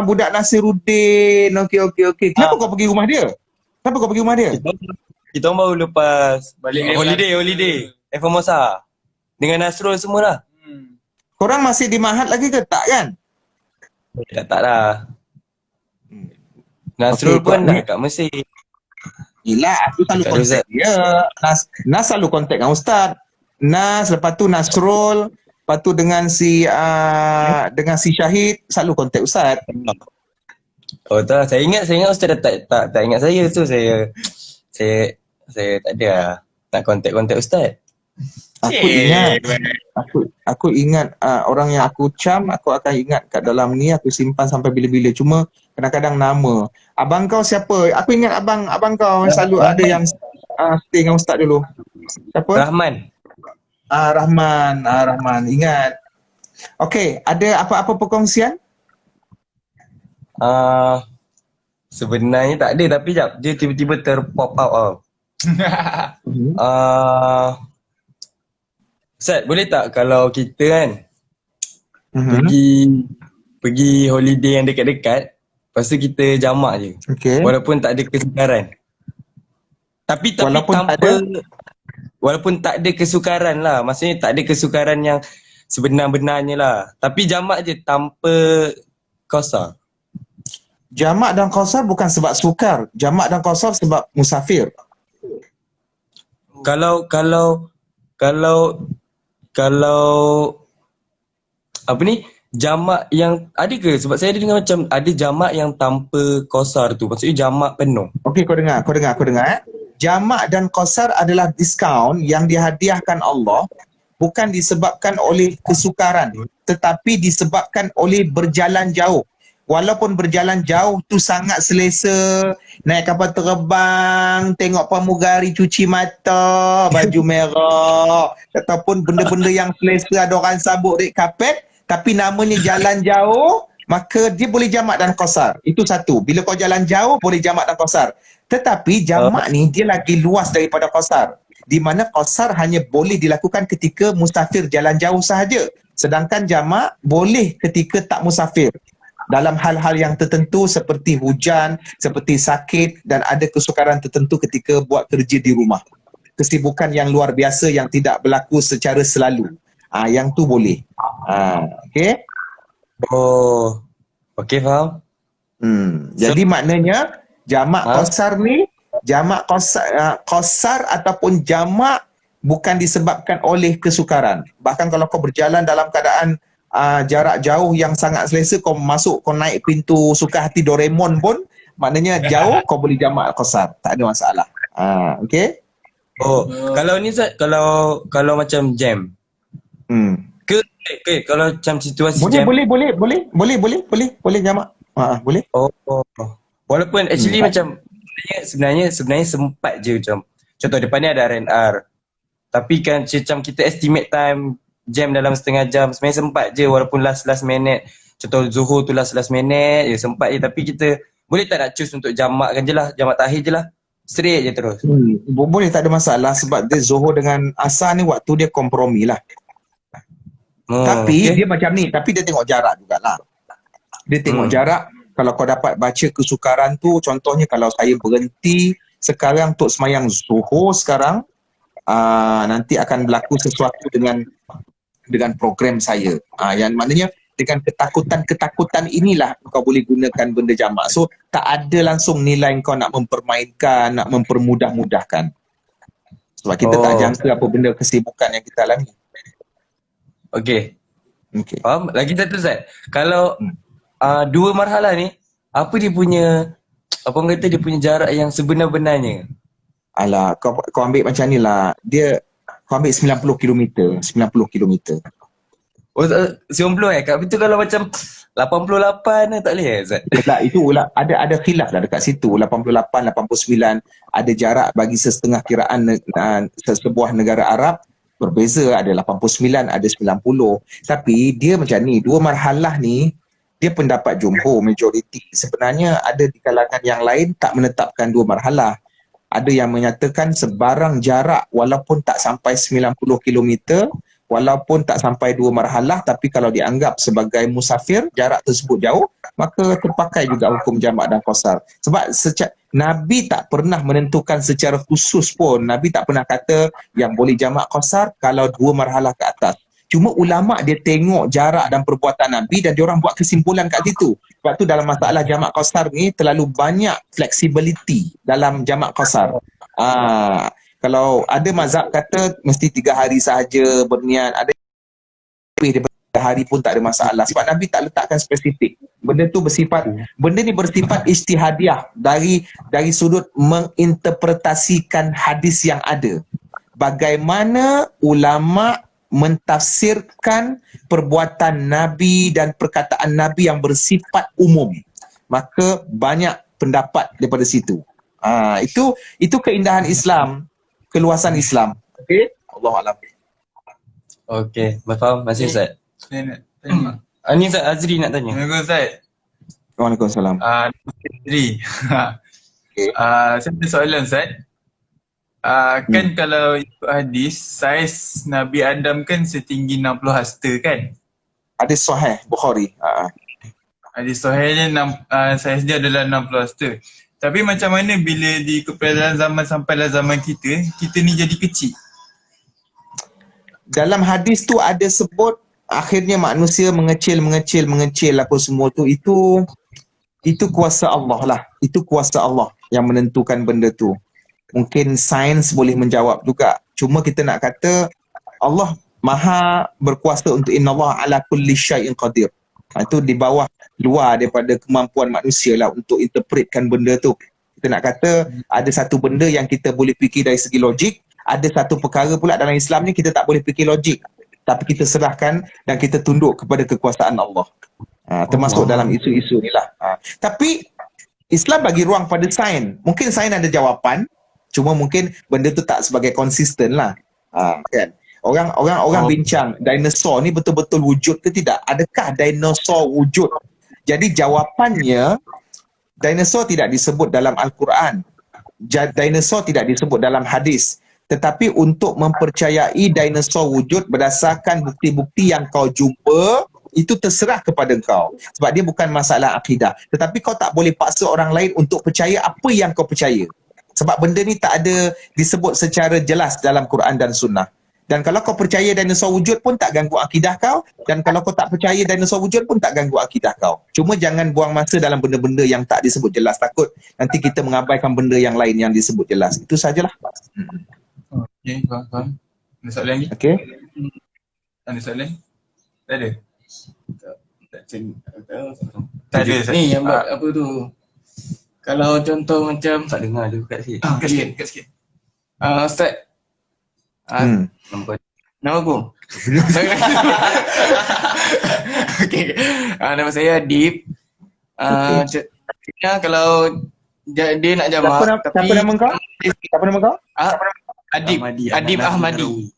Budak Nasiruddin. Okey. Kenapa kau pergi rumah dia? Kita orang baru lepas balik holiday. Formosa. Dengan Nasrul semua lah. Korang masih di Mahat lagi ke tak kan? Tak lah. Nasrul pun dah kat Mesir. Yelah, aku selalu kontak dia. Nas selalu kontak dengan Ustaz. Nas, lepas tu Nasrul, lepas tu dengan si Syahid selalu kontak Ustaz. Oh tak, saya ingat Ustaz dah tak ingat saya tu. Saya tak ada lah nak kontak Ustaz. Aku ingat orang yang aku cam, aku akan ingat kat dalam ni, aku simpan sampai bila-bila. Cuma kadang-kadang nama. Abang kau siapa? Aku ingat abang kau selalu ada yang stay dengan Ustaz dulu. Siapa? Rahman. Rahman. Ingat. Okey, ada apa-apa perkongsian? Sebenarnya tak ada tapi jap dia tiba-tiba terpop out. Ustaz, boleh tak kalau kita kan pergi holiday yang dekat-dekat, lepas tu kita jamak je. Walaupun tak ada kesukaran. Tapi walaupun tak ada kesukaran lah. Maksudnya tak ada kesukaran yang sebenar-benarnya lah. Tapi jamak je tanpa qasar. Jamak dan qasar bukan sebab sukar. Jamak dan qasar sebab musafir. Kalau apa ni, jamak yang ada ke? Sebab saya ada dengar macam ada jamak yang tanpa qasar tu. Maksudnya jamak penuh. Okey, kau dengar. Jamak dan qasar adalah diskaun yang dihadiahkan Allah bukan disebabkan oleh kesukaran, tetapi disebabkan oleh berjalan jauh. Walaupun berjalan jauh tu sangat selesa, naik kapal terbang, tengok pramugari cuci mata, baju merah, ataupun benda-benda yang selesa, ada orang sambut red carpet, tapi namanya jalan jauh, maka dia boleh jamak dan qasar. Itu satu. Bila kau jalan jauh, boleh jamak dan qasar. Tetapi jamak ni dia lagi luas daripada qasar. Di mana qasar hanya boleh dilakukan ketika musafir jalan jauh sahaja. Sedangkan jamak boleh ketika tak musafir. Dalam hal-hal yang tertentu seperti hujan, seperti sakit dan ada kesukaran tertentu ketika buat kerja di rumah. Kesibukan yang luar biasa yang tidak berlaku secara selalu. Yang tu boleh. Okey? Oh. Okey, faham. Jadi maknanya jamak qasar ni, jamak qasar ataupun jamak bukan disebabkan oleh kesukaran. Bahkan kalau kau berjalan dalam keadaan jarak jauh yang sangat selesa, kau naik pintu Sukahati Doraemon pun, maknanya jauh kau boleh jamak qasar, tak ada masalah. Okey? Kalau ni Ustaz, kalau macam jam. Ke kalau macam situasi jam. Boleh jamak. Boleh. Walaupun actually macam sebenarnya sempat je macam contoh depan ni ada R&R. Tapi kan macam kita estimate time jam dalam setengah jam, sebenarnya sempat je walaupun last minute. Contoh Zuhur tu last minute je, sempat je. Tapi kita boleh tak nak choose untuk jamakkan je lah, jamak takhir je lah. Straight je terus. Boleh, tak ada masalah sebab dia Zuhur dengan Asar ni waktu dia kompromi lah. Tapi dia macam ni, tapi dia tengok jarak jugalah. Dia tengok jarak. Kalau kau dapat baca kesukaran tu, contohnya kalau saya berhenti sekarang untuk semayang Zuhur sekarang, nanti akan berlaku sesuatu dengan program saya. Yang maknanya dengan ketakutan inilah kau boleh gunakan benda jamak. So tak ada langsung nilai kau nak mempermainkan, nak mempermudah-mudahkan. Sebab kita tak jangka apa benda kesibukan yang kita alami. Okey. Faham? Lagi satu Zat. Kalau dua marhalah ni, apa dia punya, apa orang kata dia punya jarak yang sebenar-benarnya? Alah, kau ambil macam ni lah. Kau ambil 90 km. Oh, 90 kat itu kalau macam 88 tak boleh Zat? Tak, itu ada khilaf dah dekat situ. 88, 89, ada jarak bagi setengah kiraan sebuah negara Arab. Berbeza, ada 89, ada 90. Tapi dia macam ni, dua marhalah ni, dia pendapat jumhur, majoriti. Sebenarnya ada di kalangan yang lain tak menetapkan dua marhalah. Ada yang menyatakan sebarang jarak walaupun tak sampai 90 km, walaupun tak sampai dua marhalah, tapi kalau dianggap sebagai musafir, jarak tersebut jauh, maka terpakai juga hukum jamak dan qasar. Sebab Nabi tak pernah menentukan secara khusus pun. Nabi tak pernah kata yang boleh jamak qasar kalau dua marhalah ke atas. Cuma ulama' dia tengok jarak dan perbuatan Nabi dan diorang buat kesimpulan kat situ. Sebab tu dalam masalah jamak qasar ni terlalu banyak flexibility dalam jamak qasar. Kalau ada mazhab kata mesti 3 hari sahaja berniat, ada lebih daripada hari pun tak ada masalah. Sebab Nabi tak letakkan spesifik. Benda ni bersifat ijtihadiah dari sudut menginterpretasikan hadis yang ada. Bagaimana ulama' mentafsirkan perbuatan Nabi dan perkataan Nabi yang bersifat umum. Maka banyak pendapat daripada situ. Itu keindahan Islam, keluasan Islam. Okey, Allahuakbar. Okey, faham. Masih Ustaz. Saya nak tanya. Ni Ustaz Azri nak tanya. Assalamualaikum Ustaz. Waalaikumsalam. Azri. Saya ada soalan Ustaz. Kan kalau ikut hadis, saiz Nabi Adam kan setinggi 60 hasta kan? Hadis sahih Bukhari. Hadis sahihnya saiz dia adalah 60 hasta. Tapi macam mana bila di keperadaan zaman sampailah zaman kita ni jadi kecil? Dalam hadis tu ada sebut akhirnya manusia mengecil apa semua tu, itu kuasa Allah lah. Itu kuasa Allah yang menentukan benda tu. Mungkin sains boleh menjawab juga. Cuma kita nak kata Allah maha berkuasa untuk innallaha ala kulli syai'in qadir. Itu di bawah, luar daripada kemampuan manusia lah untuk interpretkan benda tu. Kita nak kata ada satu benda yang kita boleh fikir dari segi logik, ada satu perkara pula dalam Islam ni kita tak boleh fikir logik, tapi kita serahkan dan kita tunduk kepada kekuasaan Allah. Termasuk dalam isu-isu ni lah. Tapi Islam bagi ruang pada sains. Mungkin sains ada jawapan, cuma mungkin benda tu tak sebagai konsisten lah. Kan? Orang bincang dinosaur ni betul-betul wujud ke tidak? Adakah dinosaur wujud? Jadi jawapannya, dinosaur tidak disebut dalam Al-Quran. Dinosaur tidak disebut dalam hadis. Tetapi untuk mempercayai dinosaur wujud berdasarkan bukti-bukti yang kau jumpa, itu terserah kepada kau. Sebab dia bukan masalah akidah. Tetapi kau tak boleh paksa orang lain untuk percaya apa yang kau percaya. Sebab benda ni tak ada disebut secara jelas dalam Quran dan Sunnah. Dan kalau kau percaya dinosaur wujud pun tak ganggu akidah kau. Dan kalau kau tak percaya dinosaur wujud pun tak ganggu akidah kau. Cuma jangan buang masa dalam benda-benda yang tak disebut jelas. Takut nanti kita mengabaikan benda yang lain yang disebut jelas. Itu sajalah. Okey, faham. Ada soalan lagi? Okey. Ada soalan? Tak ada? Tak ada. Ni yang buat apa tu? Kalau contoh macam tak dengar dulu kat sini. Kat sikit. Ustaz. Nama aku? Okey. Nama saya Adib. Kalau dia nak jamak tapi Siapa nama kau? Siapa nama kau? Adib Adib Ahmadi.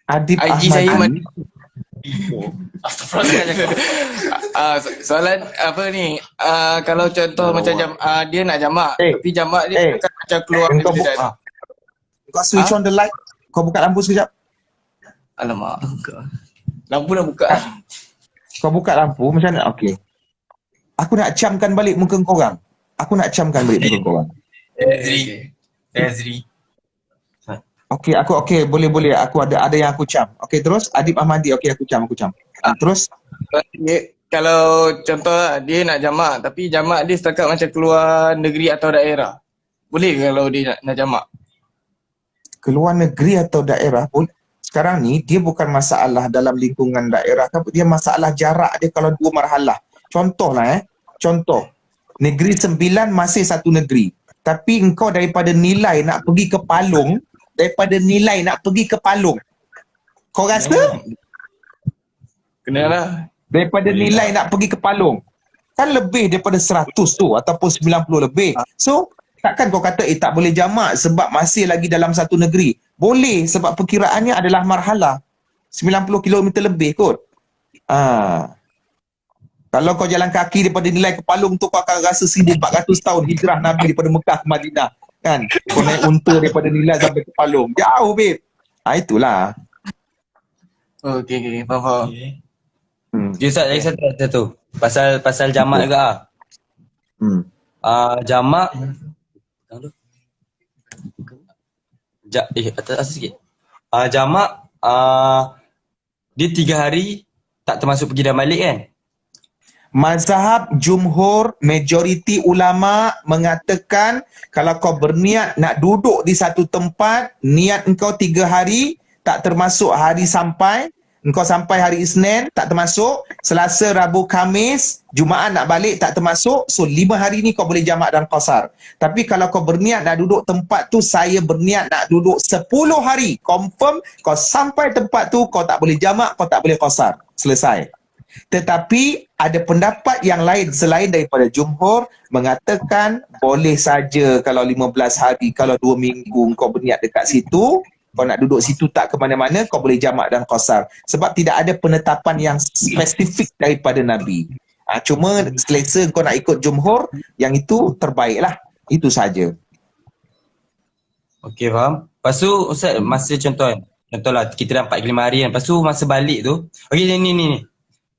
Adib IG saya Ahmadi. Soalan apa ni? Kalau contoh macam dia nak jamak tapi jamak dia akan macam keluar Kau daripada buka. Kau switch on the light. Kau buka lampu sekejap. Alamak. Lampu dah buka. Kau buka lampu macam mana? Okey. Aku nak camkan balik muka kau orang. Aku nak camkan balik muka kau orang. Azri. Okey, okey, boleh. Aku ada yang aku cam. Okey, terus Adib Ahmadi. Okey, aku cam. Terus Kalau contoh dia nak jamak tapi jamak dia setakat macam keluar negeri atau daerah. Boleh ke kalau dia nak jamak? keluar negeri atau daerah pun sekarang ni dia bukan masalah dalam lingkungan daerah kan, dia masalah jarak dia kalau dua marhalah. Contoh negeri 9 masih satu negeri, tapi engkau daripada Nilai nak pergi ke Palung, kau rasa kenalah daripada Nilai nak pergi ke Palung kan lebih daripada 100 tu ataupun 90 lebih. So takkan kau kata tak boleh jamak sebab masih lagi dalam satu negeri? Boleh, sebab perkiraannya adalah marhalah 90 km lebih kot. Kalau kau jalan kaki daripada Nilai ke Palung tu kau akan rasa 1400 tahun hijrah Nabi daripada Mekah ke Madinah kan. Kau naik unta daripada Nilai sampai ke Palung, jauh babe. Itulah. Okey, faham. Ustaz, lagi satu. Pasal jamak juga jamak atas sikit. Jamak dia 3 hari tak termasuk pergi dan balik kan? Mazhab jumhur, majoriti ulama mengatakan kalau kau berniat nak duduk di satu tempat, niat engkau 3 hari tak termasuk hari sampai. Engkau sampai hari Isnin tak termasuk, Selasa, Rabu, Khamis, Jumaat nak balik tak termasuk. So 5 hari ni kau boleh jamak dan qasar. Tapi kalau kau berniat nak duduk tempat tu, saya berniat nak duduk 10 hari, confirm kau sampai tempat tu kau tak boleh jamak, kau tak boleh qasar. Selesai. Tetapi ada pendapat yang lain selain daripada jumhur mengatakan boleh saja kalau 15 hari, kalau 2 minggu kau berniat dekat situ, kau nak duduk situ tak ke mana-mana, kau boleh jamak dan qasar. Sebab tidak ada penetapan yang spesifik daripada Nabi. Cuma selesa kau nak ikut jumhur, yang itu terbaiklah. Itu saja. Okey, faham. Lepas tu Ustaz, masa contohlah kita dah 4 ke 5 hari kan. Lepas tu masa balik tu, okey ni.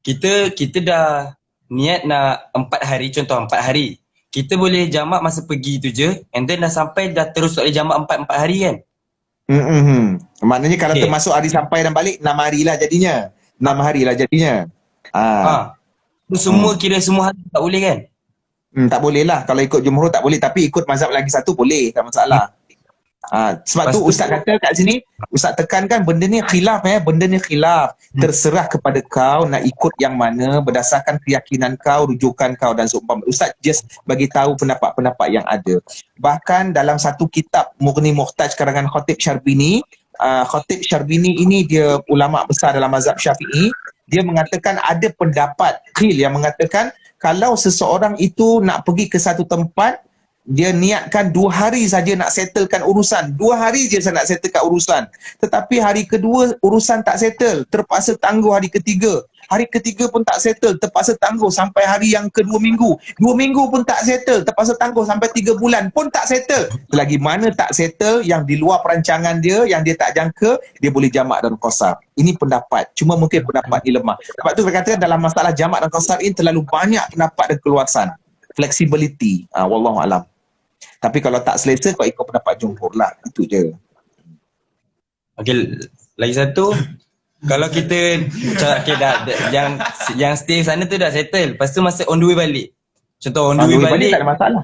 Kita dah niat nak 4 hari, contoh 4 hari. Kita boleh jamak masa pergi tu je, and then dah sampai dah terus tak boleh jamak 4 hari kan? Maknanya kalau termasuk hari sampai dan balik 6 hari lah jadinya. 6 hari lah jadinya. Semua kira semua hari tak boleh kan? Tak boleh lah. Kalau ikut jumhur tak boleh. Tapi ikut mazhab lagi satu boleh. Tak masalah. Sebab tu Ustaz kata kat sini, Ustaz tekankan benda ni khilaf benda ni khilaf. Terserah kepada kau nak ikut yang mana berdasarkan keyakinan kau, rujukan kau dan seumpama. Ustaz just bagi tahu pendapat-pendapat yang ada. Bahkan dalam satu kitab Mughni Muhtaj karangan Khatib Syarbini, Khatib Syarbini ini dia ulama besar dalam mazhab Syafi'i. Dia mengatakan ada pendapat khil yang mengatakan kalau seseorang itu nak pergi ke satu tempat, dia niatkan 2 hari saja nak settlekan urusan. 2 hari je saya nak settlekan urusan. Tetapi hari kedua urusan tak settle, terpaksa tangguh hari ketiga. Hari ketiga pun tak settle, terpaksa tangguh sampai hari yang ke 2 minggu. 2 minggu pun tak settle, terpaksa tangguh sampai 3 bulan pun tak settle. Selagi mana tak settle yang di luar perancangan dia, yang dia tak jangka, dia boleh jamak dan qasar. Ini pendapat. Cuma mungkin pendapat ni lemah. Sebab tu saya kata dalam masalah jamak dan qasar ini terlalu banyak pendapat dan keluasan. Flexibility. Wallahualam. Tapi kalau tak selesa kau ikut pendapat jumhur lah. Itu je. Okey, lagi satu. Kalau kita yang stay sana tu dah settle. Lepas tu masa on the way balik. Contoh on the way balik tak ada masalah.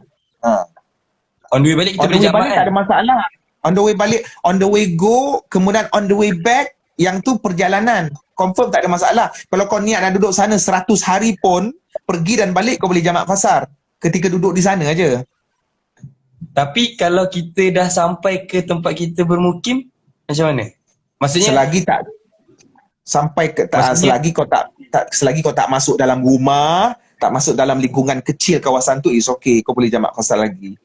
On the way balik kita boleh jamak kan? Tak ada masalah. On the way balik, on the way go, kemudian on the way back, yang tu perjalanan. Confirm tak ada masalah. Kalau kau niat nak duduk sana 100 hari pun, pergi dan balik kau boleh jamak qasar. Ketika duduk di sana aja. Tapi kalau kita dah sampai ke tempat kita bermukim, macam mana? Maksudnya selagi tak sampai ke selagi kau tak masuk dalam rumah, tak masuk dalam lingkungan kecil kawasan tu, is okay, kau boleh jamak kosar lagi.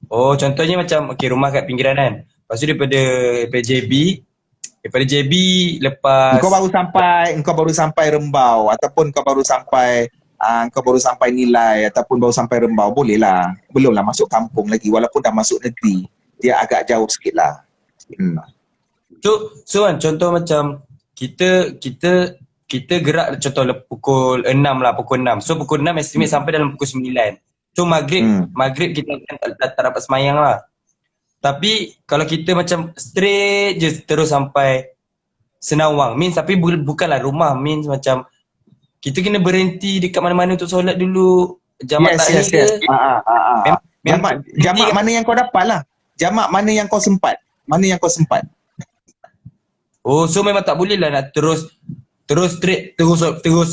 Oh, contohnya macam rumah kat pinggiran kan. Lepas tu daripada JB lepas Engkau baru sampai Rembau ataupun kau baru sampai Nilai ataupun baru sampai Rembau, boleh lah. Belum lah masuk kampung lagi, walaupun dah masuk negeri, dia agak jauh sikit lah. So kan contoh macam kita gerak contoh pukul 6 lah, pukul 6. So pukul 6 estimate sampai dalam pukul 9. So maghrib kita tak dapat semayang lah. Tapi kalau kita macam straight je terus sampai Senawang, means tapi bukanlah rumah, means macam kita kena berhenti dekat mana-mana untuk solat dulu. Jamak Yes. Jamak mana yang kau dapat lah. Jamak mana yang kau sempat. Oh, so memang tak boleh lah nak terus straight terus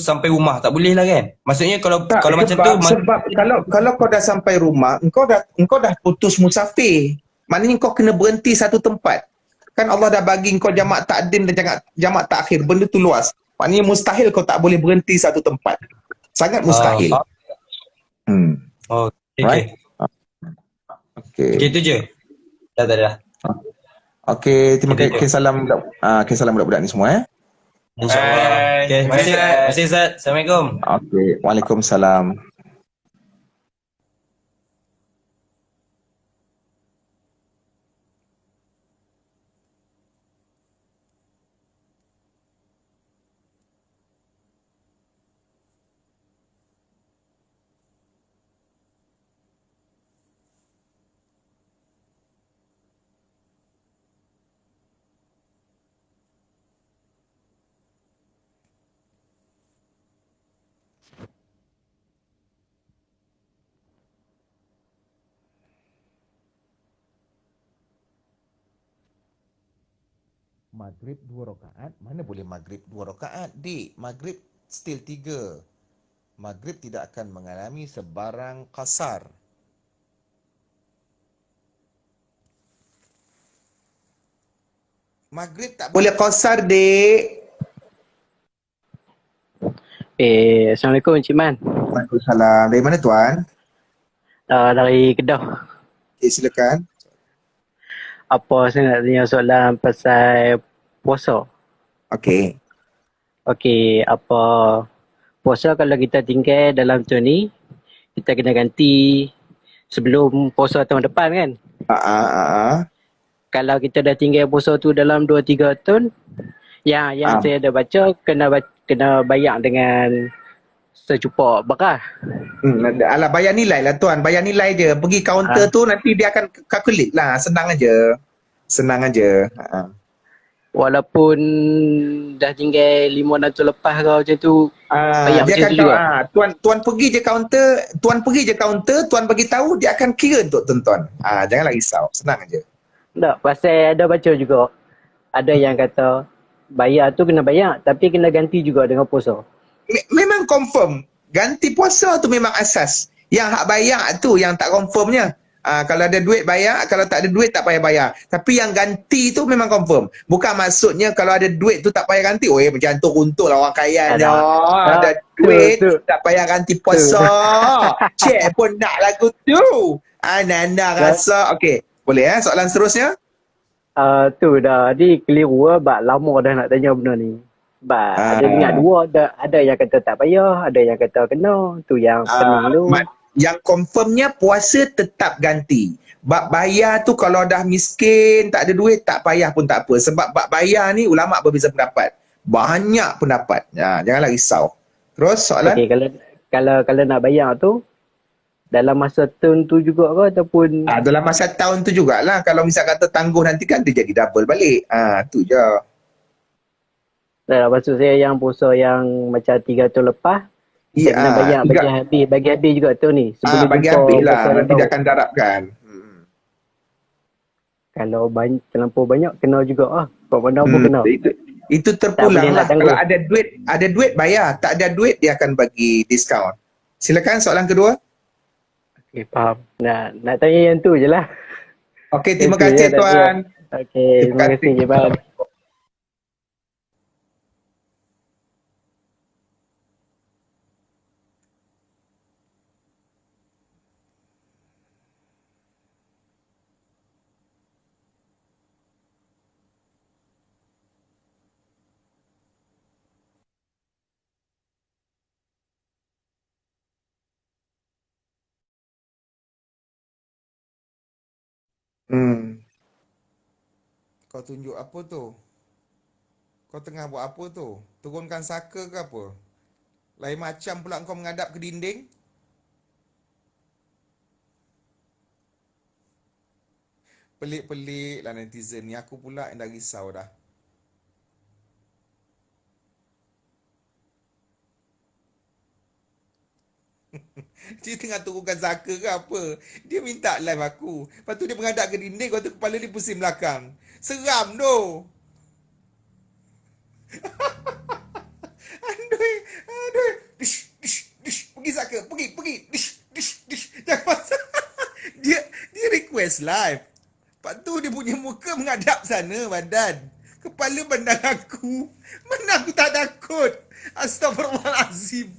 sampai rumah, tak boleh lah kan? Maksudnya kalau macam tu sebab kalau kau dah sampai rumah, engkau dah putus musafir. Maknanya kau kena berhenti satu tempat. Kan Allah dah bagi kau jamak takdim dan jamak takhir. Benda tu luas. Maknanya mustahil kau tak boleh berhenti satu tempat. Sangat mustahil. Oh, right? Okay. Gitu je. Dah. Okay, terima kasih. Salam budak-budak ni semua InsyaAllah. Okay, terima kasih Ustaz. Assalamualaikum. Okay, Waalaikumsalam. Maghrib 2 rakaat, mana boleh maghrib 2 rakaat, dik? Maghrib still 3. Maghrib tidak akan mengalami sebarang qasar. Maghrib tak Boleh qasar, dik. Assalamualaikum Encik Man. Waalaikumsalam. Dari mana tuan? Dari Kedah. Okay, silakan. Apa saya nak tanya soalan pasal puasa. Okay. Okey, apa puasa kalau kita tinggal dalam tahun ni, kita kena ganti sebelum puasa tahun depan kan? Kalau kita dah tinggal puasa tu dalam 2-3 tahun, yang saya ada baca kena bayar dengan secupak berkah. Alah, bayar nilai lah tuan. Bayar nilai je. Pergi kaunter tu nanti dia akan calculate lah. Senang aja. Walaupun dah tinggal 5-6 tahun lepas ke macam tu, bayar dia macam akan tu juga. Tuan pergi je kaunter, tuan bagi tahu, dia akan kira untuk tuan. Janganlah risau. Senang aja. Tak, pasal ada baca juga. Ada yang kata bayar tu kena bayar tapi kena ganti juga dengan puasa. Memang confirm. Ganti puasa tu memang asas. Yang hak bayar tu yang tak confirmnya. Kalau ada duit bayar, kalau tak ada duit tak payah bayar. Tapi yang ganti tu memang confirm. Bukan maksudnya kalau ada duit tu tak payah ganti. Macam tu runtuh lah orang kaya ni. Ada duit tak payah ganti puasa. Cik pun nak lagu tu. Nanda rasa. Okey, boleh soalan seterusnya? Tu dah. Jadi keliru bak lama dah nak tanya benda ni. Ada dengar dua, ada yang kata tak payah, ada yang kata kena. Tu yang pening tu. Yang confirmnya puasa tetap ganti. Bab bayar tu kalau dah miskin, tak ada duit, tak payah pun tak apa. Sebab bab bayar ni ulama' berbeza pendapat. Banyak pendapat. Janganlah risau. Terus soalan? Okay, kalau nak bayar tu, dalam masa tahun tu juga ke ataupun? Dalam masa tahun tu jugalah. Kalau misal kata tangguh nanti kan dia jadi double balik. Tu je. Maksud saya yang puasa yang macam 3 tahun lepas, kena bayar bagi habis juga tu ni. Bagi habis lah. Nanti dia akan darabkan. Kalau terlampau banyak kena juga Kau mana pun kena. Itu terpulang lah. Kalau ada duit bayar. Tak ada duit dia akan bagi diskaun. Silakan soalan kedua. Okay, faham. Nak tanya yang tu je lah. Okay, terima kasih tuan. Okay, terima kasih Jeban. Hmm. Kau tunjuk apa tu? Kau tengah buat apa tu? Turunkan saka ke apa? Lain macam pula kau menghadap ke dinding. Pelik-pelik lah netizen ni. Aku pula yang dah risau dah. Dia tengah turunkan saka ke apa? Dia minta live aku. Lepas tu dia menghadap ke dinding. Lepas tu kepala dia pusing belakang. Seram tu. Aduh. Aduh. Dish, dish, dish. Pergi saka. Pergi. Dish, dish, dish. Jangan pasal. Dia request live. Lepas tu dia punya muka menghadap sana badan. Kepala pandang aku. Mana aku tak takut. Astaghfirullahalazim.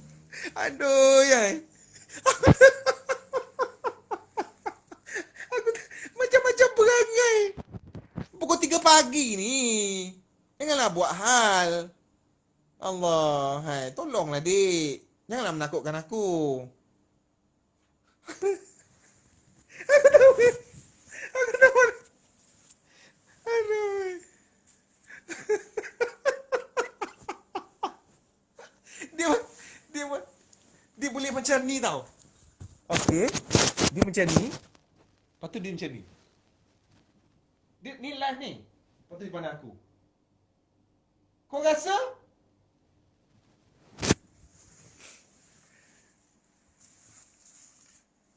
Aduh, ya. Aku macam-macam perangai. Pukul 3 pagi ni. Janganlah buat hal. Allah, hai, tolonglah dik. Janganlah menakutkan aku. Aku tahu. Aku tahu. Aduh. Dia boleh macam ni tau. Okey. Dia macam ni. Lepas tu dia macam ni. Dia ni live ni. Lepas tu dia pandang aku. Kau rasa?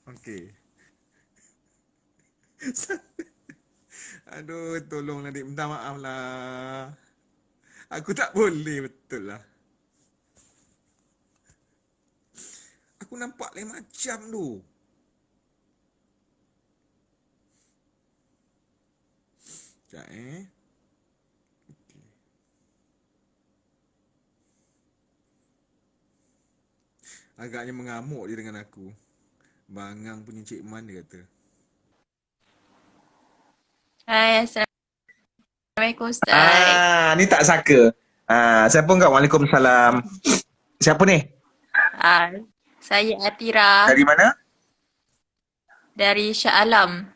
Okey. Aduh, tolonglah dik. Minta maaf lah. Aku tak boleh betul lah. Aku nampak lain macam tu. Sekejap Okay. Agaknya mengamuk dia dengan aku. Bangang punya Cik Man dia kata. Hai, Assalamualaikum Ustaz. Ni tak saka. Siapa kau? Waalaikumsalam. Siapa ni? Saya Atira Dari mana? dari Shah Alam.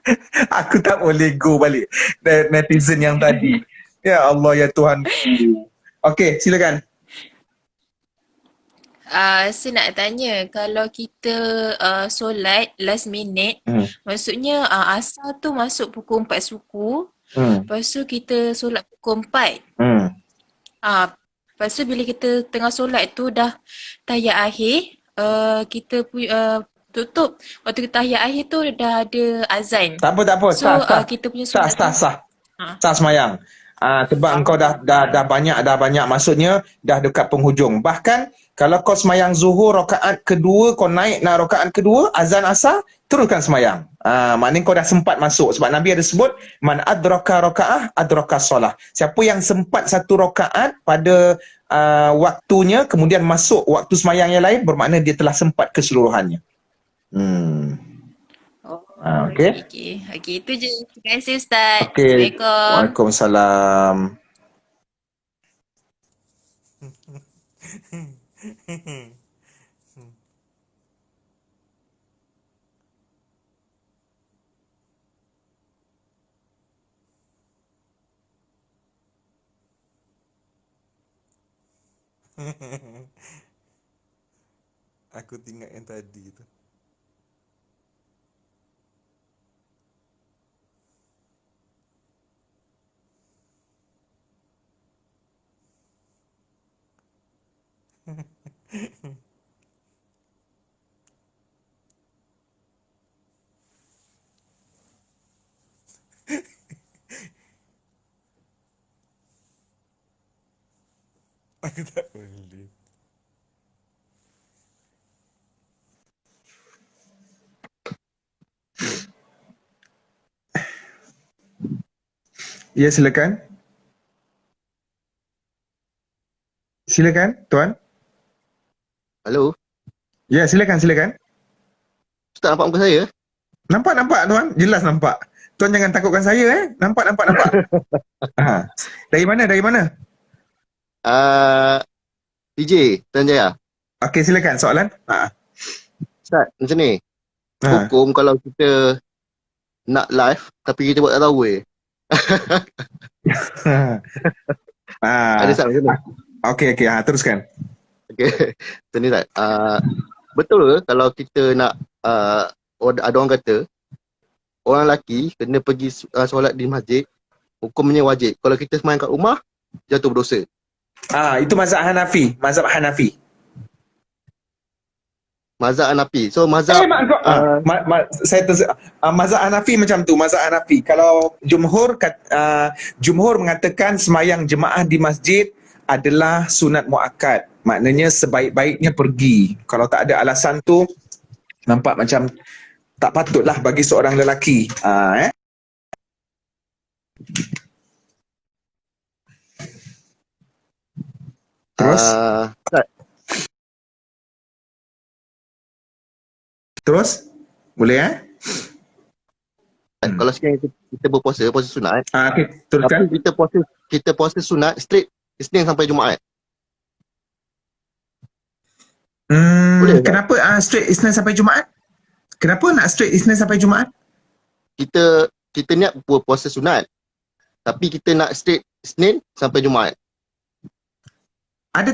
Aku tak boleh go balik netizen yang tadi. Ya Allah, ya Tuhanku. Okey, silakan. Saya nak tanya, kalau kita solat last minute, maksudnya asar tu masuk pukul 4 suku, lepas tu kita solat pukul 4. Lepas tu bila kita tengah solat tu dah tahiyat akhir, kita tutup. Waktu kita tahiyat akhir tu dah ada azan. Tak apa. So kita punya solat Sah semayang. Sebab engkau dah banyak maksudnya dah dekat penghujung. Bahkan kalau kau semayang zuhur rakaat kedua, kau naik nak rakaat kedua, azan asar, teruskan semayang. Maknanya kau dah sempat masuk. Sebab Nabi ada sebut, man adraka rakaah adraka solah. Siapa yang sempat satu rakaat pada waktunya, kemudian masuk waktu semayang yang lain, bermakna dia telah sempat keseluruhannya. Okey. Okey, itu je. Terima kasih Ustaz. Okay. Assalamualaikum. Waalaikumsalam. Aku tengok yang tadi tu. Aku tak boleh. Ya, silakan. Silakan, Tuan. Halo. Ya, silakan. Ustaz nampak muka saya? Nampak, Tuan. Jelas nampak. Tuan jangan takutkan saya, Nampak. Dari mana? DJ, Tuan Jaya. Okey, silakan soalan. Ustaz, macam ni. Hukum kalau kita nak live tapi kita buat tak tahu Ada Ah, Ustaz macam mana? okey, teruskan. Okay. Macam ni Ustaz. Betul ke kalau kita nak ada orang kata orang lelaki kena pergi solat di masjid, hukumnya wajib. Kalau kita sembahyang kat rumah, jatuh berdosa. Itu mazhab Hanafi. Mazhab Hanafi. Mazhab Hanafi. So mazhab Mazhab Hanafi macam tu. Mazhab Hanafi. Kalau jumhur mengatakan semayang jemaah di masjid adalah sunat muakkad. Maknanya sebaik-baiknya pergi. Kalau tak ada alasan tu, nampak macam tak patutlah bagi seorang lelaki. Terus? Terus? Boleh Kalau sekarang kita berpuasa, puasa sunat. Okey, teruskan. Tapi kita puasa sunat straight Isnin sampai Jumaat. Boleh kenapa straight Isnin sampai Jumaat? Kenapa nak straight Isnin sampai Jumaat? Kita niat puasa sunat. Tapi kita nak straight Isnin sampai Jumaat. Ada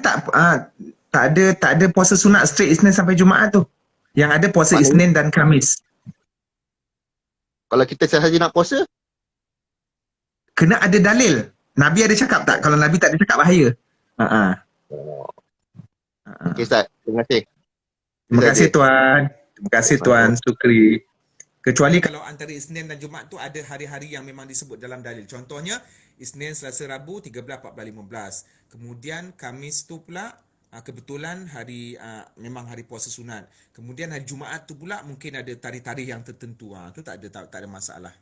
tak ada puasa sunat straight Isnin sampai Jumaat tu? Yang ada puasa Isnin dan Khamis. Kalau kita sahaja nak puasa, kena ada dalil. Nabi ada cakap tak? Kalau Nabi tak ada cakap, bahaya. Okey Ustaz, terima kasih. Terima kasih Tuan. Terima kasih Tuan Sukri. Kecuali kalau antara Isnin dan Jumaat tu ada hari-hari yang memang disebut dalam dalil. Contohnya Isnin, Selasa, Rabu 13, 14, 15. Kemudian Khamis tu pula kebetulan hari memang hari puasa sunat. Kemudian hari Jumaat tu pula mungkin ada tarikh-tarikh yang tertentu. Tu tak ada masalah.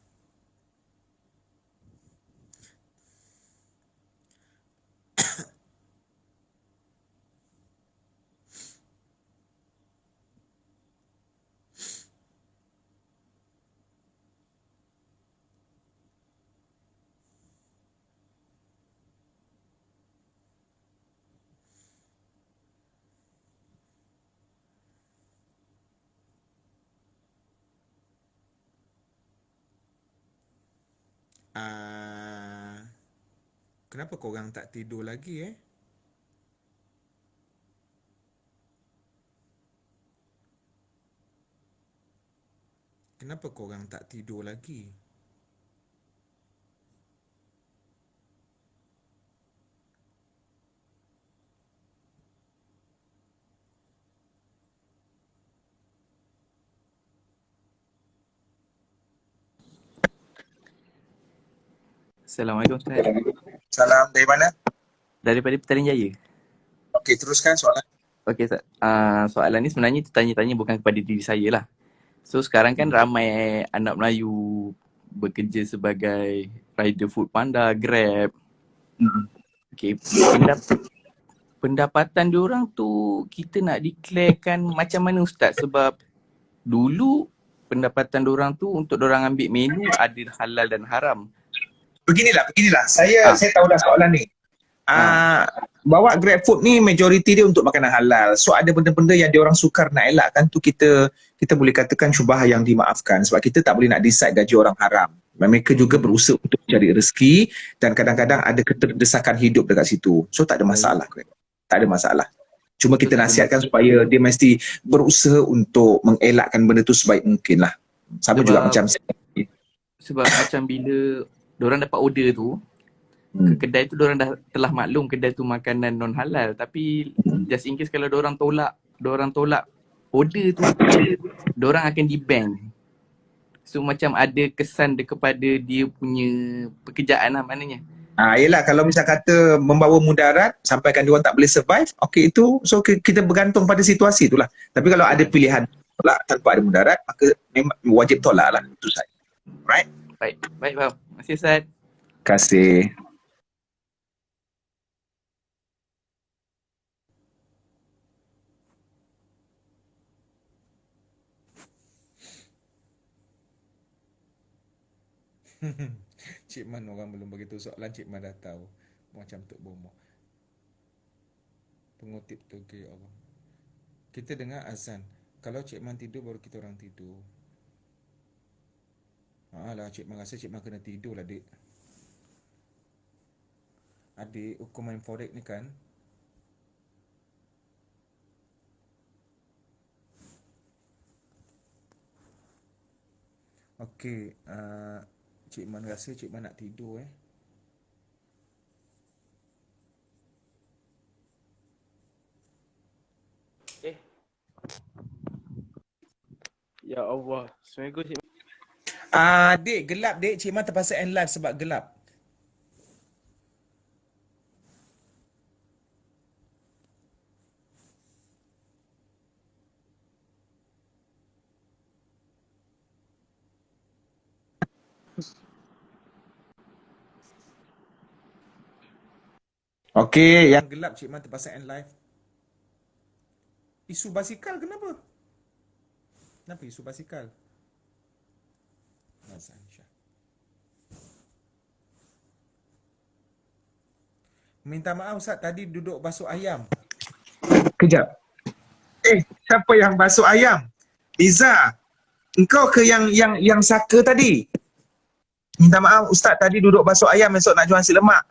Kenapa korang tak tidur lagi Kenapa korang tak tidur lagi? Assalamualaikum Ustaz. Salam dari mana? Daripada Petaling Jaya. Okey, teruskan soalan. Okey Ustaz. Soalan ni sebenarnya tanya-tanya bukan kepada diri saya lah. So sekarang kan ramai anak Melayu bekerja sebagai rider Food Panda, Grab. Okey, pendapatan diorang tu kita nak declarekan macam mana Ustaz? Sebab dulu pendapatan diorang tu untuk diorang ambil menu ada halal dan haram. Beginilah. Saya tahu dah soalan ni. Bawa Grab Food ni majoriti dia untuk makanan halal. So ada benda-benda yang diorang sukar nak elakkan tu kita boleh katakan syubhah yang dimaafkan. Sebab kita tak boleh nak decide gaji orang haram. Mereka juga berusaha untuk mencari rezeki dan kadang-kadang ada keterdesakan hidup dekat situ. So tak ada masalah. Tak ada masalah. Cuma kita nasihatkan supaya dia mesti berusaha untuk mengelakkan benda tu sebaik mungkin lah. Sama juga macam sebab macam bila diorang dapat order tu, ke kedai tu diorang dah telah maklum kedai tu makanan non halal, tapi just in case kalau diorang tolak order tu, diorang akan di-ban. So macam ada kesan kepada dia punya pekerjaan lah maknanya. Yelah, kalau misal kata membawa mudarat sampaikan diorang tak boleh survive, okey itu, so kita bergantung pada situasi itulah. Tapi kalau ada pilihan tolak tanpa ada mudarat, maka memang wajib tolak lah, itu saja. Right? Baik, faham. Terima kasih Ustaz. Terima kasih. Cik Man orang belum bagi tahu soalan, Cik Man dah tahu. Macam Tok Bomo. Pengutip tu ke Allah. Kita dengar azan. Kalau Cik Man tidur baru kita orang tidur. Alah, Cik Man rasa Cik Man kena tidur lah, Dik. Adik, hukum main forex ni kan, okey, Cik Man rasa Cik Man nak tidur Ya Allah. Assalamualaikum Cik Man. Dik, gelap Dik. Cik Man terpaksa end live sebab gelap. Okey, yang gelap Cik Man terpaksa end live. Isu basikal kenapa? Kenapa isu basikal? Nazan Syah. Minta maaf Ustaz, tadi duduk basuh ayam. Kejap. Siapa yang basuh ayam? Iza, engkau ke yang saka tadi? Minta maaf Ustaz, tadi duduk basuh ayam, esok nak jual nasi lemak.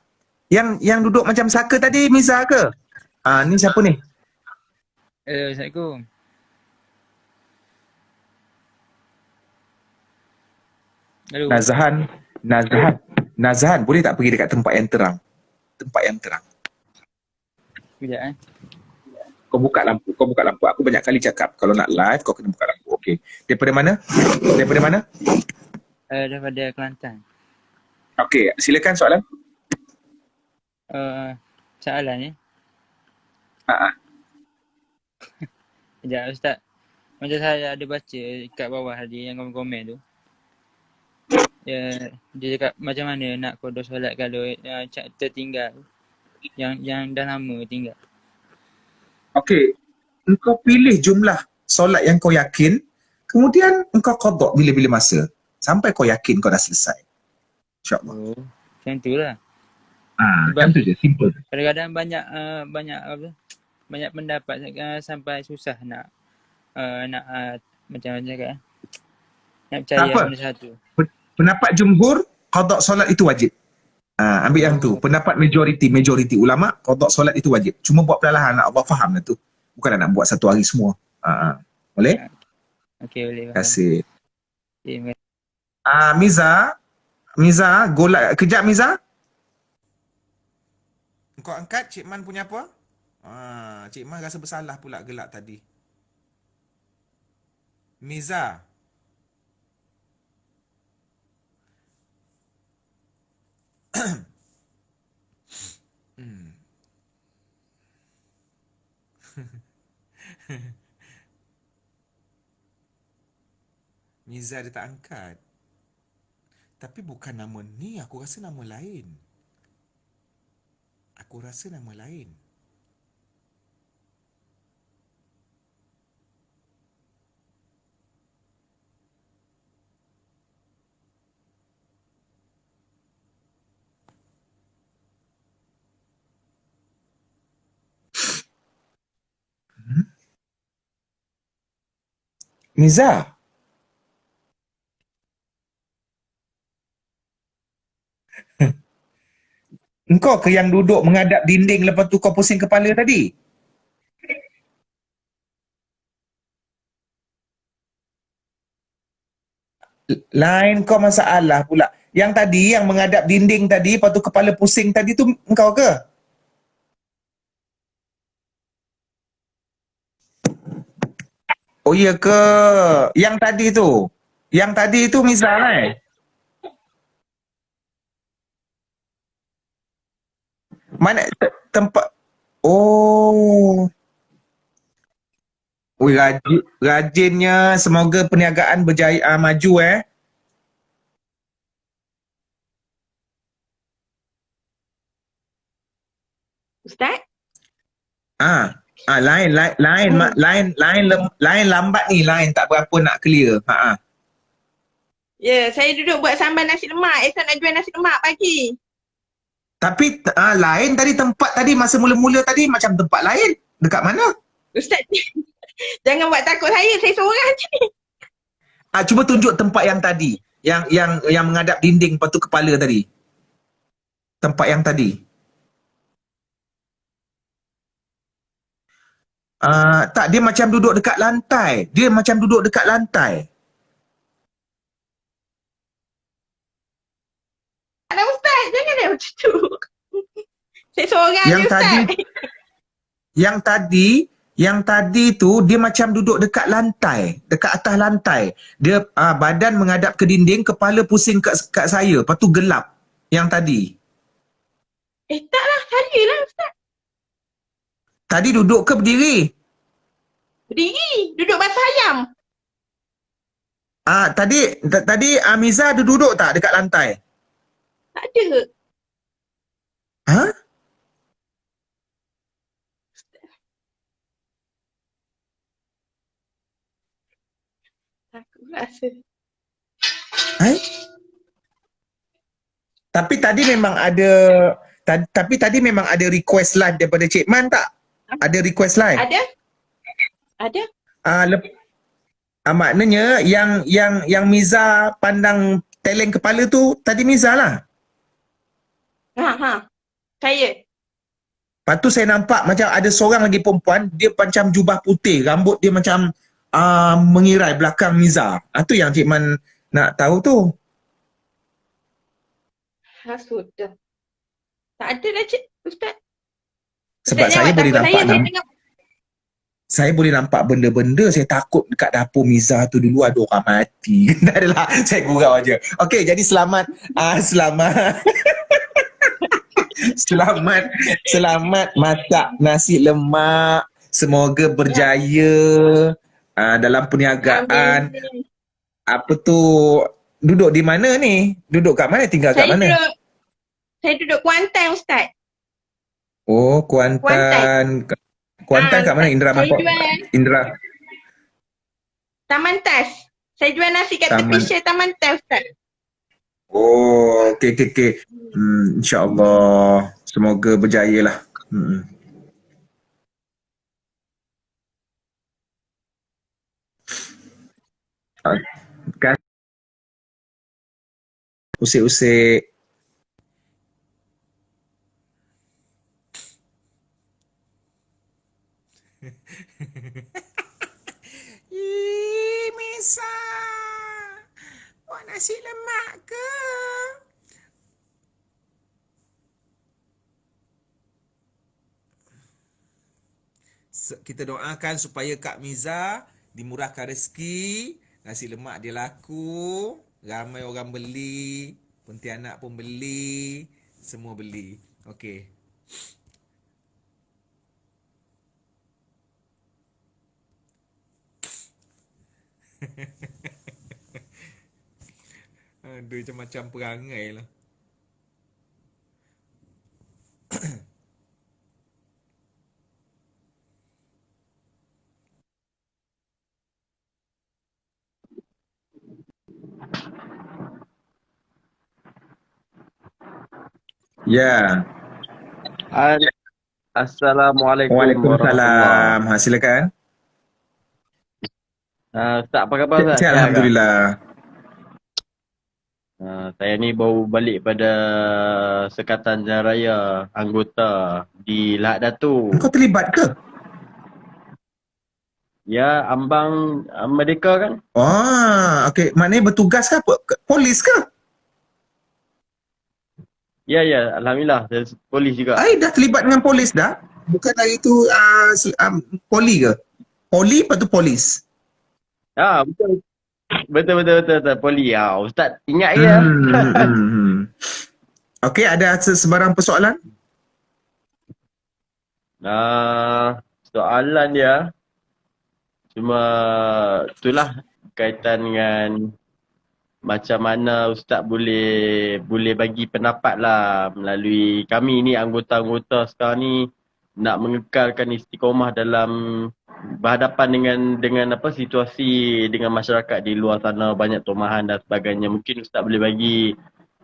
Yang duduk macam saka tadi Miza ke? Ni siapa ni? Assalamualaikum. Hello. Nazahan, boleh tak pergi dekat tempat yang terang? Tempat yang terang. Sekejap Kau buka lampu. Aku banyak kali cakap kalau nak live kau kena buka lampu. Okey. Daripada mana? Daripada Kelantan. Okey, silakan soalan. Soalan ni. Sekejap Ustaz. Macam saya ada baca kat bawah tadi yang komen tu. Dia cakap macam mana nak qada solat kalau tertinggal. Yang dah lama tinggal. Okey. Engkau pilih jumlah solat yang kau yakin, kemudian engkau qada bila-bila masa sampai kau yakin kau dah selesai. InsyaAllah. Macam tu lah. Macam tu je, simple. Kadang-kadang banyak pendapat sampai susah nak macam cakap nak percaya benda satu. Pendapat jumhur, qada solat itu wajib. Ambil yang tu. Pendapat majoriti ulama, qada solat itu wajib. Cuma buat perlahan, Allah faham lah tu. Bukan nak buat satu hari semua. Boleh? Okey, boleh. Terima kasih. Okay, Miza, kejap Miza. Kau angkat Cik Man punya apa? Cik Man rasa bersalah pula gelak tadi. Miza. Miza dia tak angkat. Tapi bukan nama ni, aku rasa nama lain. Miza. Engkau ke yang duduk menghadap dinding lepas tu kau pusing kepala tadi? Lain kau masalah pula. Yang tadi yang menghadap dinding tadi lepas tu kepala pusing tadi tu engkau ke? Oh iya ke? Yang tadi tu misalnya. Mana tempat? Oh. Ui, rajinnya. Semoga perniagaan berjaya maju Ustaz? Lain lambat ni, lain tak berapa nak clear. Ya, saya duduk buat sambal nasi lemak. Esok nak jual nasi lemak pagi. Tapi lain tadi tempat tadi masa mula-mula tadi macam tempat lain. Dekat mana? Ustaz, jangan buat takut saya seorang je. Cuba tunjuk tempat yang tadi. Yang menghadap dinding lepas tu kepala tadi. Tempat yang tadi. Tak, dia macam duduk dekat lantai. Anak Ustaz, jangan dia macam tu. Saya seorang je Ustaz. Yang tadi tu dia macam duduk dekat lantai, dekat atas lantai. Dia badan menghadap ke dinding, kepala pusing kat saya. Lepas tu gelap. Yang tadi. Taklah, saya lah Ustaz. Tadi duduk ke berdiri? Berdiri, duduk basah ayam. Tadi Amiza ada duduk tak dekat lantai? Tak ada. Ha? Aku rasa. Tapi tadi memang ada request live daripada Cik Man tak? Ada request live? Ada. Maknanya yang Miza pandang teleng kepala tu tadi Miza lah. Saya. Lepas tu saya nampak macam ada seorang lagi perempuan, dia macam jubah putih, rambut dia macam mengirai belakang Miza. Itu yang Cik Man nak tahu tu. Sudah. Tak ada lah Cik Ustaz. Sebab Ustaz saya jawab boleh takut nampak saya boleh nampak benda-benda, saya takut dekat dapur Miza tu dulu ada orang mati. Tak adalah, saya gurau aja. Okey, jadi selamat selamat masak nasi lemak. Semoga berjaya dalam perniagaan. Apa tu, duduk di mana ni? Duduk kat mana? Tinggal kat mana? Saya duduk Kuantan Ustaz. Oh, Kuantan. Kuantan kat mana? Indra. Taman Tas. Saya jual nasi kat tepi share Taman Tas Ustaz. Oh, okey. InsyaAllah. Semoga berjaya lah. Kan? Usik-usik. Misa, buat nasi lemak ke? Kita doakan supaya Kak Miza dimurahkan rezeki, nasi lemak dia laku, ramai orang beli, pontianak pun beli, semua beli. Okey. Aduh, macam-macam perangai lah. Ya. Assalamualaikum. Waalaikumsalam. Silakan. Ustaz, apa khabar Ustaz? Alhamdulillah. Saya ni baru balik pada Sekatan Jalan Raya anggota di Lahad Datu. Kau terlibat ke? Ya, ambang Merdeka kan? Okey. Maknanya bertugas ke apa? Polis ke? Ya, Alhamdulillah. Saya polis juga. Dah terlibat dengan polis dah? Bukan hari tu poli ke? Poli lepas tu polis? Betul. Poli. Ustaz ingat ke? Okey, ada sebarang persoalan? Soalan dia cuma itulah kaitan dengan macam mana Ustaz boleh bagi pendapat lah melalui kami ni anggota-anggota sekarang ni nak mengekalkan istiqomah dalam berhadapan dengan apa situasi dengan masyarakat di luar sana, banyak tomahan dan sebagainya. Mungkin Ustaz boleh bagi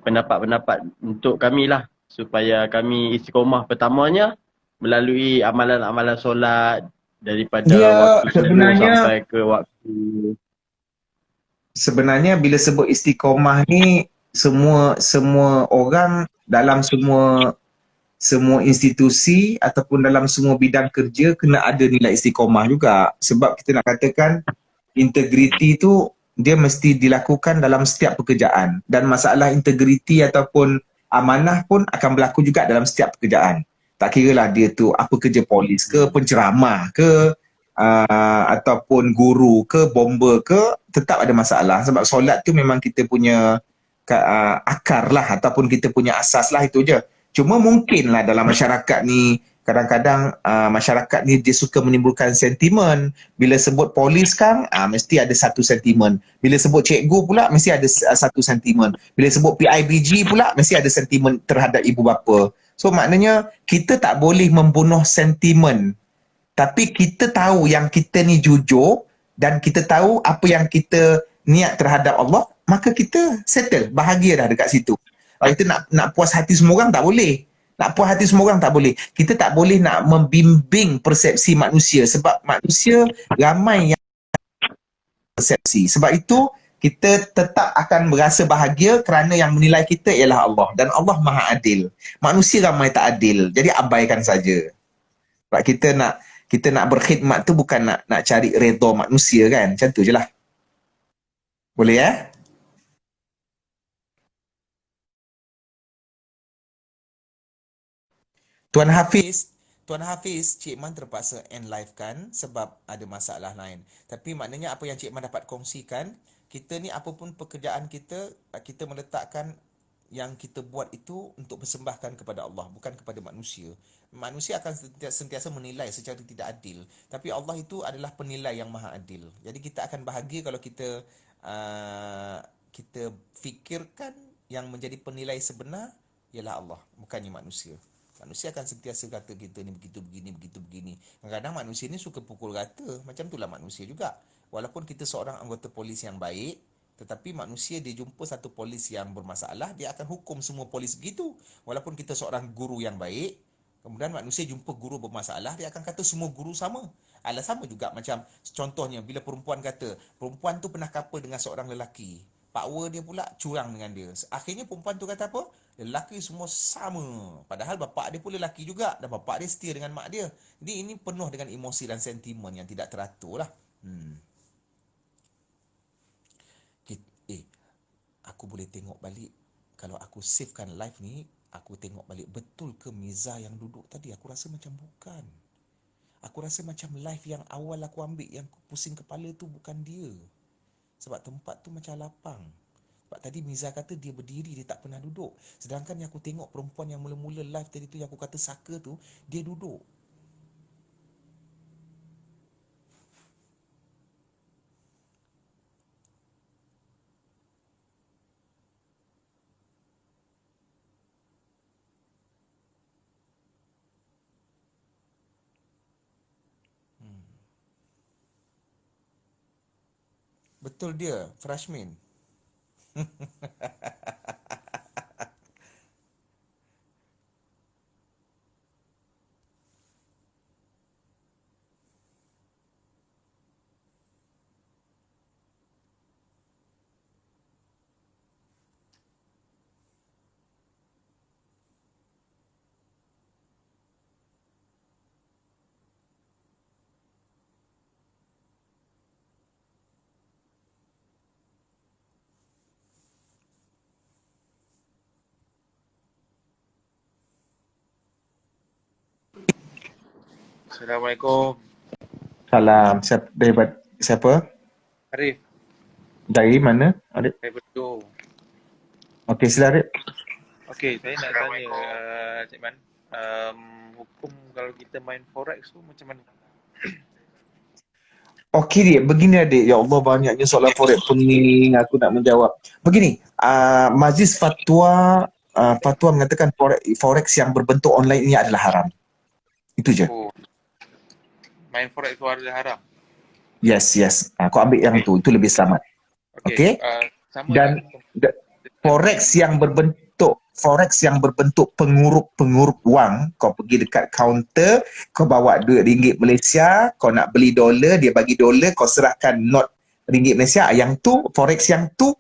pendapat-pendapat untuk kami lah supaya kami istiqomah pertamanya melalui amalan-amalan solat daripada waktu subuh sampai ke waktu sebenarnya bila sebut istiqomah ni semua orang dalam semua institusi ataupun dalam semua bidang kerja kena ada nilai istiqomah juga. Sebab kita nak katakan integriti tu dia mesti dilakukan dalam setiap pekerjaan, dan masalah integriti ataupun amanah pun akan berlaku juga dalam setiap pekerjaan. Tak kiralah dia tu apa kerja polis ke, penceramah ke, ataupun guru ke, bomber ke, tetap ada masalah. Sebab solat tu memang kita punya akar lah ataupun kita punya asas lah, itu je. Cuma mungkinlah dalam masyarakat ni kadang-kadang masyarakat ni dia suka menimbulkan sentimen. Bila sebut polis kan mesti ada satu sentimen. Bila sebut cikgu pula mesti ada satu sentimen. Bila sebut PIBG pula mesti ada sentimen terhadap ibu bapa. So maknanya kita tak boleh membunuh sentimen. Tapi kita tahu yang kita ni jujur dan kita tahu apa yang kita niat terhadap Allah, maka kita settle, bahagia dah dekat situ. Kalau kita nak puas hati semua orang tak boleh. Nak puas hati semua orang tak boleh. Kita tak boleh nak membimbing persepsi manusia sebab manusia ramai yang persepsi. Sebab itu kita tetap akan berasa bahagia kerana yang menilai kita ialah Allah, dan Allah Maha Adil. Manusia ramai tak adil. Jadi abaikan saja. Sebab kita nak berkhidmat tu bukan nak cari redha manusia kan. Macam tu je lah. Boleh ya? Tuan Hafiz, Cik Man terpaksa end live kan sebab ada masalah lain. Tapi maknanya apa yang Cik Man dapat kongsikan, kita ni apapun pekerjaan kita, kita meletakkan yang kita buat itu untuk persembahkan kepada Allah, bukan kepada manusia. Manusia akan sentiasa menilai secara tidak adil. Tapi Allah itu adalah penilai yang maha adil. Jadi kita akan bahagia kalau kita fikirkan yang menjadi penilai sebenar ialah Allah, bukannya manusia. Manusia akan sentiasa kata kita ni begitu begini. Kadang-kadang manusia ni suka pukul rata. Macam itulah manusia juga. Walaupun kita seorang anggota polis yang baik, tetapi manusia dia jumpa satu polis yang bermasalah, dia akan hukum semua polis begitu. Walaupun kita seorang guru yang baik, kemudian manusia jumpa guru bermasalah, dia akan kata semua guru sama. Sama juga macam contohnya bila perempuan kata, perempuan tu pernah couple dengan seorang lelaki. Power dia pula curang dengan dia. Akhirnya perempuan tu kata apa? Lelaki semua sama. Padahal bapak dia pun lelaki juga. Dan bapak dia setia dengan mak dia. Jadi ini penuh dengan emosi dan sentimen yang tidak teratur lah. Aku boleh tengok balik. Kalau aku savekan live ni, aku tengok balik betul ke Miza yang duduk tadi. Aku rasa macam bukan. Aku rasa macam live yang awal aku ambil yang pusing kepala tu bukan dia. Sebab tempat tu macam lapang. Sebab tadi Miza kata dia berdiri, dia tak pernah duduk. Sedangkan yang aku tengok perempuan yang mula-mula live tadi tu, yang aku kata saka tu, dia duduk. Betul dia, Frashmin. Assalamualaikum. Salam. Siapa? Arif. Dari mana, Arif? Saya betul. Okey, sila Arif. Okey, saya nak tanya Cik Man. Hukum kalau kita main forex tu macam mana? Okey dia, begini adik. Ya Allah, banyaknya soalan forex pening aku nak menjawab. Begini, Majlis Fatwa mengatakan forex yang berbentuk online ini adalah haram. Itu je. Main forex tu adalah haram? Yes. Kau ambil yang tu lebih selamat. Okey. Dan forex yang berbentuk pengurup wang, kau pergi dekat kaunter, kau bawa duit ringgit Malaysia, kau nak beli dolar, dia bagi dolar, kau serahkan not ringgit Malaysia, yang tu forex yang tu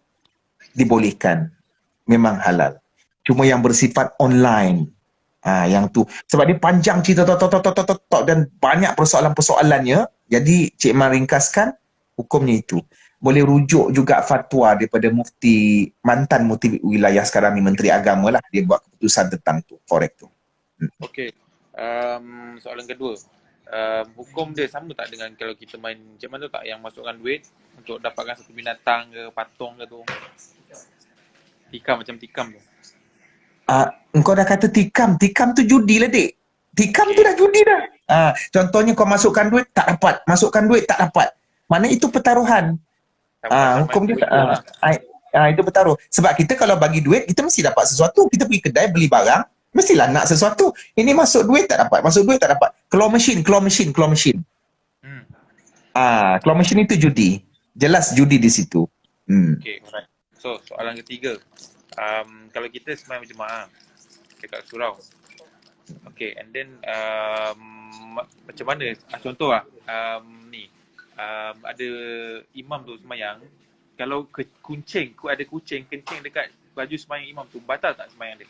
dibolehkan, memang halal. Cuma yang bersifat online, yang tu sebab dia panjang cerita dan banyak persoalan-persoalannya. Jadi Cik Man ringkaskan, hukumnya itu. Boleh rujuk juga fatwa daripada mantan mufti wilayah sekarang ni, Menteri Agama lah, dia buat keputusan tentang tu forex tu. Okey. Soalan kedua. Hukum dia sama tak dengan kalau kita main macam mana tak, yang masukkan duit untuk dapatkan satu binatang ke patung ke tu? Tikam, macam tikam tu. Engkau dah kata tikam tu judi lah, Dik. Tikam tu dah judi dah. Contohnya kau masukkan duit tak dapat, masukkan duit tak dapat. Mana itu pertaruhan. Hukum dia itu bertaruh. Sebab kita kalau bagi duit, kita mesti dapat sesuatu. Kita pergi kedai beli barang, mestilah nak sesuatu. Ini masuk duit tak dapat, masuk duit tak dapat. Claw machine. Claw machine itu judi. Jelas judi di situ. Okay, alright. So, soalan ketiga. Kalau kita sembahyang berjemaah dekat surau. Okay, and then macam mana? Contoh lah, ada imam tu sembahyang. Kalau ada kucing kencing dekat baju sembahyang imam tu, batal tak sembahyang dia?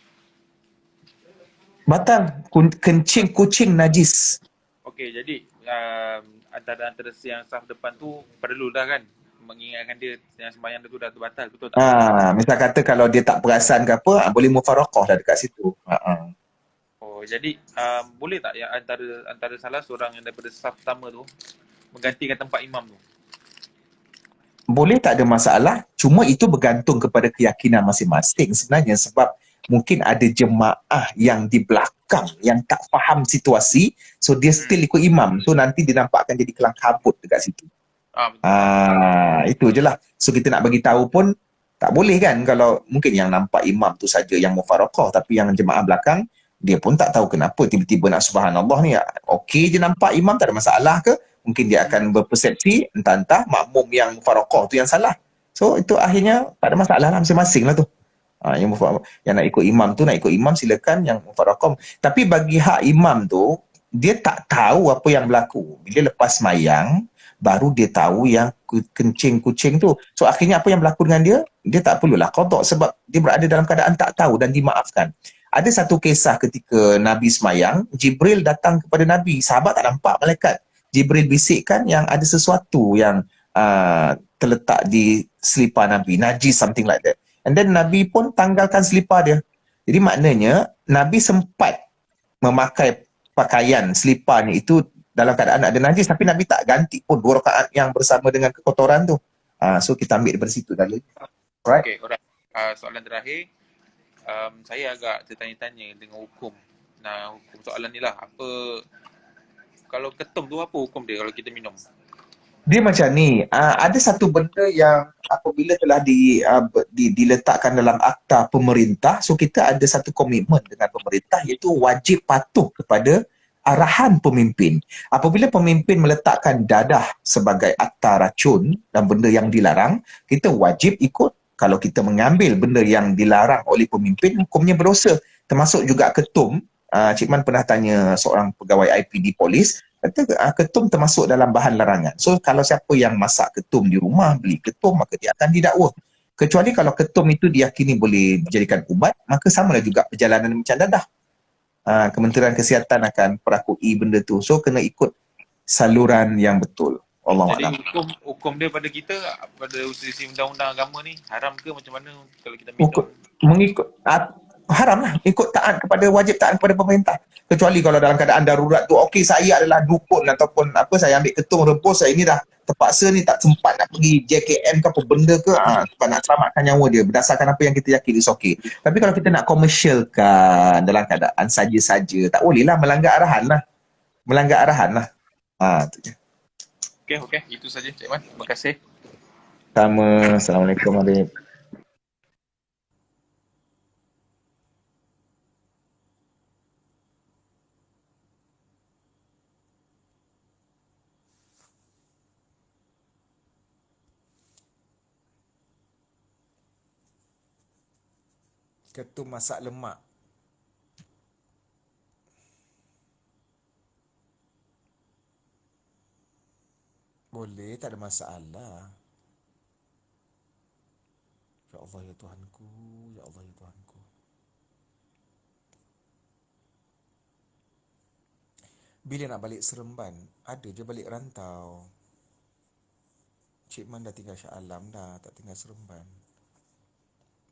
Batal. Kencing kucing najis. Okey, jadi antara yang saf depan tu perlu dah kan mengingatkan dia yang sembahyang dia tu dah terbatal, betul tak? Misal kata kalau dia tak perasan ke apa, boleh mufaraqah dah dekat situ. Oh, jadi boleh tak yang antara salah seorang yang daripada saf pertama tu menggantikan tempat imam tu? Boleh, tak ada masalah. Cuma itu bergantung kepada keyakinan masing-masing sebenarnya, sebab mungkin ada jemaah yang di belakang yang tak faham situasi, so dia still ikut imam. So nanti dia nampakkan jadi kelang kabut dekat situ. Itu je lah. So kita nak bagi tahu pun tak boleh kan, kalau mungkin yang nampak imam tu saja yang mufaraqah, tapi yang jemaah belakang dia pun tak tahu kenapa tiba-tiba nak subhanallah ni. Okey je nampak imam, tak ada masalah ke? Mungkin dia akan berpersepsi entah-entah makmum yang mufaraqah tu yang salah. So itu akhirnya tak ada masalah lah, masing-masing lah tu. Yang nak ikut imam tu, nak ikut imam silakan, yang mufaraqah. Tapi bagi hak imam tu, dia tak tahu apa yang berlaku. Bila lepas mayang, baru dia tahu yang kencing kucing tu. So akhirnya apa yang berlaku dengan dia, dia tak perlulah qada sebab dia berada dalam keadaan tak tahu dan dimaafkan. Ada satu kisah ketika Nabi semayang, Jibril datang kepada Nabi. Sahabat tak nampak malaikat. Jibril bisikkan yang ada sesuatu yang terletak di selipar Nabi, najis, something like that. And then Nabi pun tanggalkan selipar dia. Jadi maknanya Nabi sempat memakai pakaian seliparnya itu dalam keadaan ada najis, tapi Nabi tak ganti pun 2 rakaat yang bersama dengan kekotoran tu. So kita ambil daripada situ tadi. Alright. Okay, alright. Soalan terakhir, saya agak tertanya-tanya dengan hukum. Nah, hukum soalan ni lah, apa kalau ketum tu, apa hukum dia kalau kita minum? Dia macam ni, ada satu benda yang apabila telah diletakkan dalam akta pemerintah, so kita ada satu komitmen dengan pemerintah, iaitu wajib patuh kepada arahan pemimpin. Apabila pemimpin meletakkan dadah sebagai akta racun dan benda yang dilarang, kita wajib ikut. Kalau kita mengambil benda yang dilarang oleh pemimpin, hukumnya berdosa. Termasuk juga ketum. Cik Man pernah tanya seorang pegawai IPD polis, kata ketum termasuk dalam bahan larangan. So kalau siapa yang masak ketum di rumah, beli ketum, maka dia akan didakwa. Kecuali kalau ketum itu diyakini boleh dijadikan ubat, maka samalah juga perjalanan macam dadah. Kementerian Kesihatan akan perakui benda tu. So kena ikut saluran yang betul. Jadi hukum dia pada kita, pada sisi undang-undang agama ni, haram ke macam mana kalau kita minum? Mengikut haram lah, ikut taat kepada, wajib taat kepada pemerintah. Kecuali kalau dalam keadaan darurat tu, okey saya adalah dukun ataupun apa, saya ambil ketum rebus, saya ni dah terpaksa ni, tak sempat nak pergi JKM ke apa benda ke, sebab nak selamatkan nyawa dia, berdasarkan apa yang kita yakini, is okey. Tapi kalau kita nak komersialkan dalam keadaan saja-saja, tak boleh lah, melanggar arahan lah. Tu je. Okey, itu saja Cik Man. Terima kasih. Sama. Assalamualaikum Habib. Ketum masak lemak. Boleh, tak ada masalah. Ya Allah ya Tuhanku, ya Allah ya Tuhanku. Bila nak balik Seremban, ada je balik rantau. Cik Man dah tinggal Shah Alam dah, tak tinggal Seremban.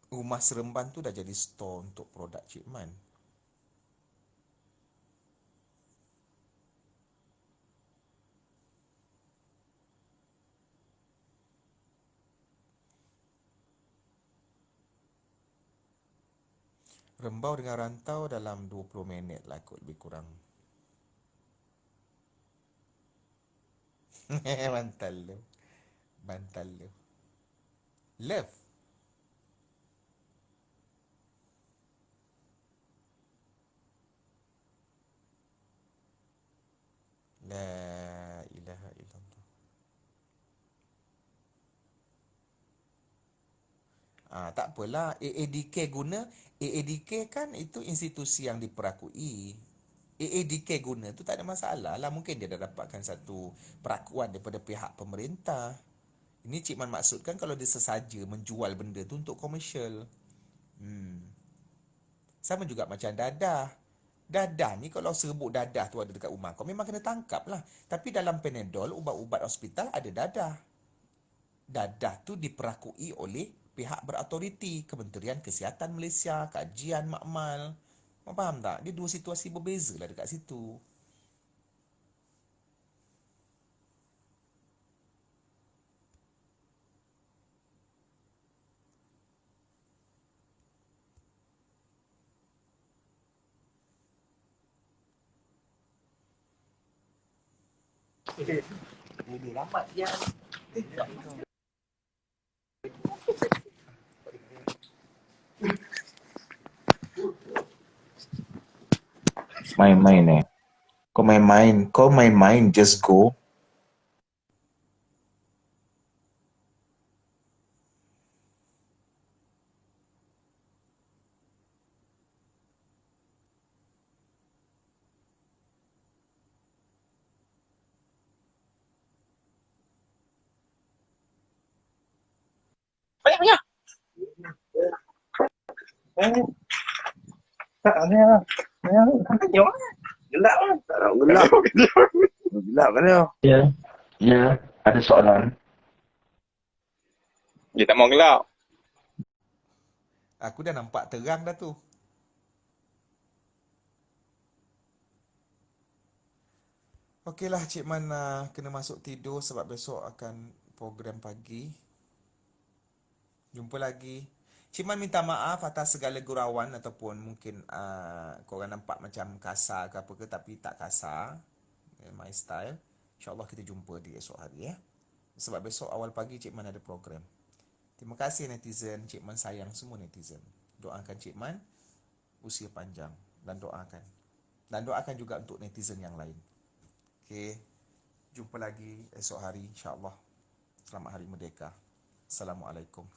Rumah Seremban tu dah jadi store untuk produk Cik Man. Rembau dengan rantau dalam 20 minit lah kot lebih kurang. Bantal lu. Bantal lu. Love. La ilaha illallah. Tak apalah. AADK guna. AADK kan itu institusi yang diperakui. AADK guna tu tak ada masalah lah. Mungkin dia dah dapatkan satu perakuan daripada pihak pemerintah. Ini Cik Man maksudkan kalau dia sesaja menjual benda tu untuk komersial. Sama juga macam dadah. Dadah ni kalau serbuk dadah tu ada dekat rumah kau, memang kena tangkap lah. Tapi dalam Panadol, ubat-ubat hospital ada dadah. Dadah tu diperakui oleh pihak berautoriti, Kementerian Kesihatan Malaysia, Kajian Makmal. Kau faham tak? Dia dua situasi berbeza lah dekat situ. Ini lambat ya. Main-main Kau main-main, just go. Banyak. Tak ada. Gelap lah. Tak nak gelap. Gelap kan dia? Ya, ada soalan. Dia tak mau gelap. Aku dah nampak terang dah tu. Okeylah Cik Man kena masuk tidur sebab besok akan program pagi. Jumpa lagi. Cik Man minta maaf atas segala gurauan ataupun mungkin korang nampak macam kasar ke apa ke, tapi tak kasar. My style. InsyaAllah kita jumpa di esok hari ya. Sebab besok awal pagi Cik Man ada program. Terima kasih netizen. Cik Man sayang semua netizen. Doakan Cik Man usia panjang dan doakan. Dan doakan juga untuk netizen yang lain. Okey. Jumpa lagi esok hari insya-Allah. Selamat Hari Merdeka. Assalamualaikum.